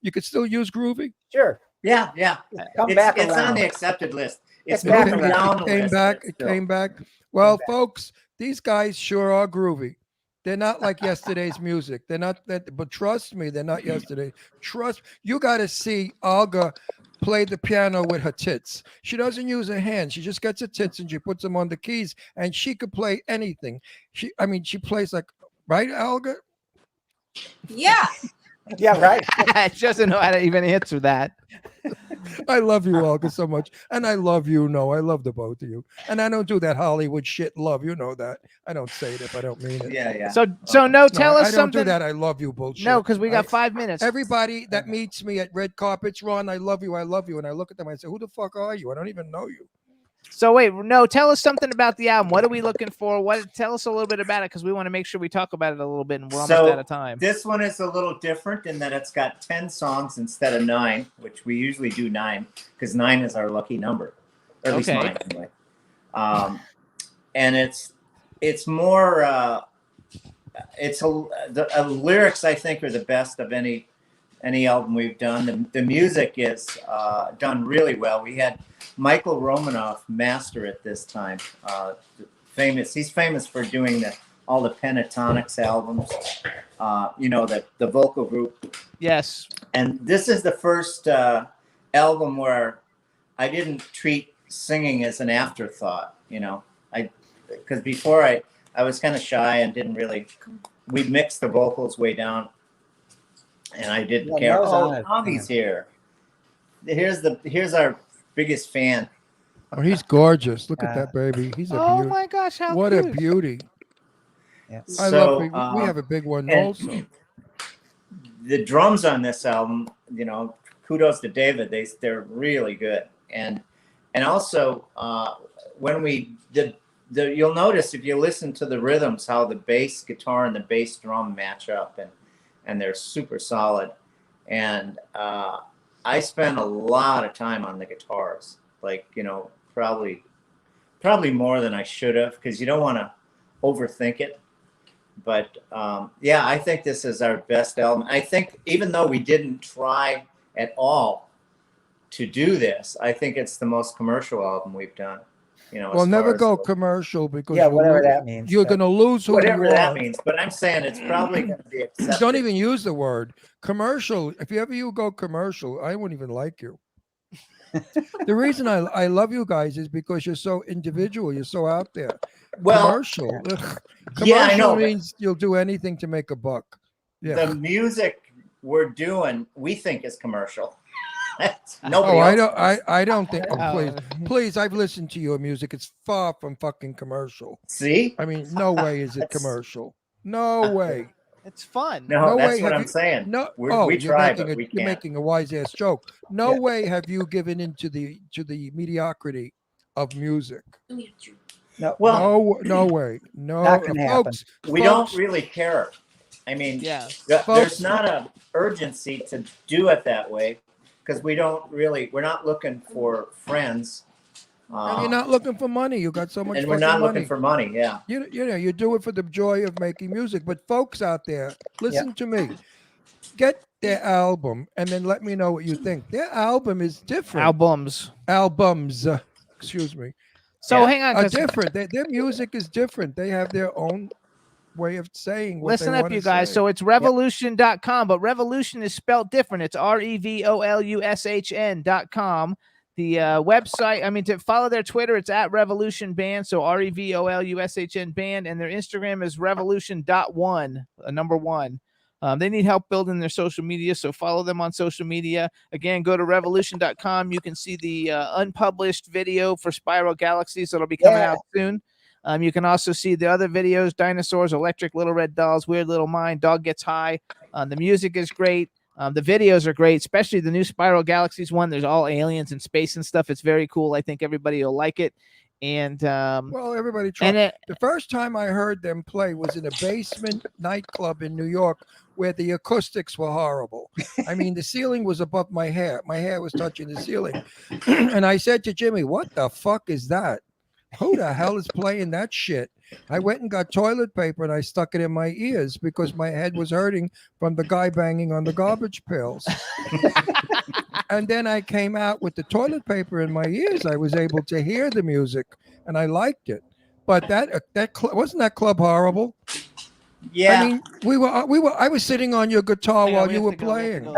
You could still use groovy? Sure. Yeah. It's on the accepted list. It's moving down the list. It came back. Well, folks, these guys sure are groovy. They're not like yesterday's music. They're not that, but trust me, they're not yesterday. You got to see Olga play the piano with her tits. She doesn't use her hands. She just gets her tits and she puts them on the keys, and she could play anything. She plays like, right, Olga? Yeah. Yeah, right. She doesn't know how to even answer that. I love you, Olga, so much. And I love you, no. I love the both of you. And I don't do that Hollywood shit love. You know that. I don't say it if I don't mean it. Yeah. So no, No, tell us I don't something. do that. I love you bullshit. No, because we got I- 5 minutes. Everybody that meets me at red carpets, Ron, I love you. I love you. And I look at them and I say, who the fuck are you? I don't even know you. So wait, no, tell us something about the album. What are we looking for? Tell us a little bit about it, because we want to make sure we talk about it a little bit, and we're almost out of time. This one is a little different in that it's got 10 songs instead of 9, which we usually do 9 because 9 is our lucky number, or at least mine anyway. And it's more the lyrics I think are the best of any album we've done. The music is done really well. We had Michael Romanoff master it this time. He's famous for doing all the Pentatonics albums. The vocal group. Yes. And this is the first album where I didn't treat singing as an afterthought. Because before I was kind of shy and didn't really. We mixed the vocals way down. And I didn't care. Oh, Tommy's here. Here's our biggest fan. Oh, he's gorgeous. Look at that baby. He's a beauty. My gosh, what cute. a beauty. Yeah. I love we have a big one also. The drums on this album, kudos to David. They're really good. And also when you'll notice if you listen to the rhythms how the bass guitar and the bass drum match up, and they're super solid. And I spent a lot of time on the guitars, probably more than I should have, because you don't want to overthink it. But I think this is our best album. I think even though we didn't try at all to do this, I think it's the most commercial album we've done. Well, never go commercial because whatever that means. You're going to lose who whatever you that are. means. But I'm saying it's probably going to be accepted. Don't even use the word commercial. If you go commercial, I wouldn't even like you. The reason I love you guys is because you're so individual. You're so out there. Well, commercial. Yeah, I know. Commercial means you'll do anything to make a buck. Yeah. The music we're doing, we think is commercial. Nobody else. I don't think. Oh, please! I've listened to your music. It's far from fucking commercial. See? I mean, no way is it commercial. No way. It's fun. No, that's way what have I'm saying. No, we try, but we you're can't. making a wise ass joke. No way have you given into the mediocrity of music. No, well, no way. No, Not gonna folks. We don't really care. I mean, there's not a urgency to do it that way because we're not looking for friends. And you're not looking for money. You got so much. And we're not looking for money. Yeah. You do it for the joy of making music. But folks out there, listen to me. Get their album and then let me know what you think. Their album is different. Albums. Excuse me. So hang on. Are different. Their music is different. They have their own way of saying what Listen they up, want you to guys. say. So it's revolution.com, but revolution is spelled different. It's REVOLUSHN.com. The website, to follow their Twitter, it's at Revolution Band. So REVOLUSHN Band. And their Instagram is revolution.1, number 1. They need help building their social media, so follow them on social media. Again, go to revolution.com. You can see the unpublished video for Spiral Galaxies that'll be coming out soon. You can also see the other videos, Dinosaurs, Electric Little Red Dolls, Weird Little Mind, Dog Gets High. The music is great. The videos are great, especially the new Spiral Galaxies one. There's all aliens and space and stuff. It's very cool. I think everybody will like it. And well, everybody tried. The first time I heard them play was in a basement nightclub in New York where the acoustics were horrible. I mean, the ceiling was above my hair. My hair was touching the ceiling. And I said to Jimmy, what the fuck is that? Who the hell is playing that shit? I went and got toilet paper and I stuck it in my ears because my head was hurting from the guy banging on the garbage pails. And then I came out with the toilet paper in my ears. I was able to hear the music and I liked it. But wasn't that club horrible? Yeah. I mean, I was sitting on your guitar while you were playing.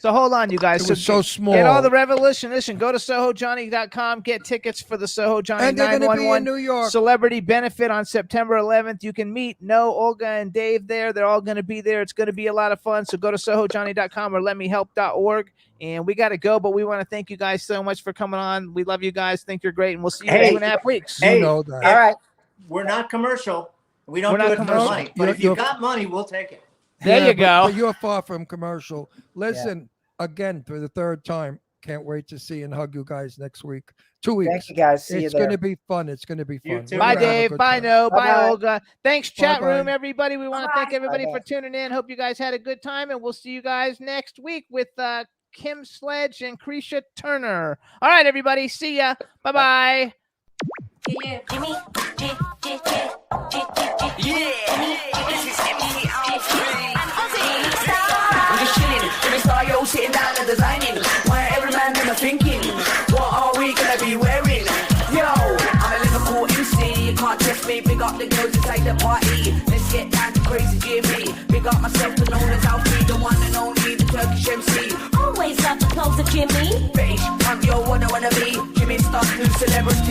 So hold on, you guys. It was so small. Get all the revolution. Listen, go to SohoJohnny.com. Get tickets for the Soho Johnny And they're going to be in 911 New York. celebrity benefit on September 11th. You can meet Olga, and Dave there. They're all going to be there. It's going to be a lot of fun. So go to SohoJohnny.com or letmehelp.org. And we got to go, but we want to thank you guys so much for coming on. We love you guys. Think you're great, and we'll see you in 2.5 weeks. You know that. All right. We're not commercial. We don't We're do not it for commercial. money. But if you got money, we'll take it. There you go. But you're far from commercial. Listen, again, for the third time, can't wait to see and hug you guys next week. 2 weeks. Thank you, guys. See you It's there. going to be fun. It's going to be You fun. too. We're Bye, gonna have a Dave. good Bye, time. No. Bye, Bye-bye. Olga. Thanks, chat Bye-bye. room, everybody. We want to thank everybody Bye-bye. for tuning in. Hope you guys had a good time, and we'll see you guys next week with Kim Sledge and Krisha Turner. All right, everybody. See ya. Bye-bye. Yeah. Jimmy, This is MC Alfred. I'm just chilling, Jimmy Star, yo, sitting down and designing. Why every man them are thinking, what are we gonna be wearing? Yo, I'm a Liverpool MC, you can't test me. Big up the girls inside the party. Let's get down to crazy Jimmy. Big up myself, the known as Alfred, the one and only, the Turkish MC. always love the clothes of Jimmy. Bitch, I'm your one I wanna be. Jimmy Star, new celebrity.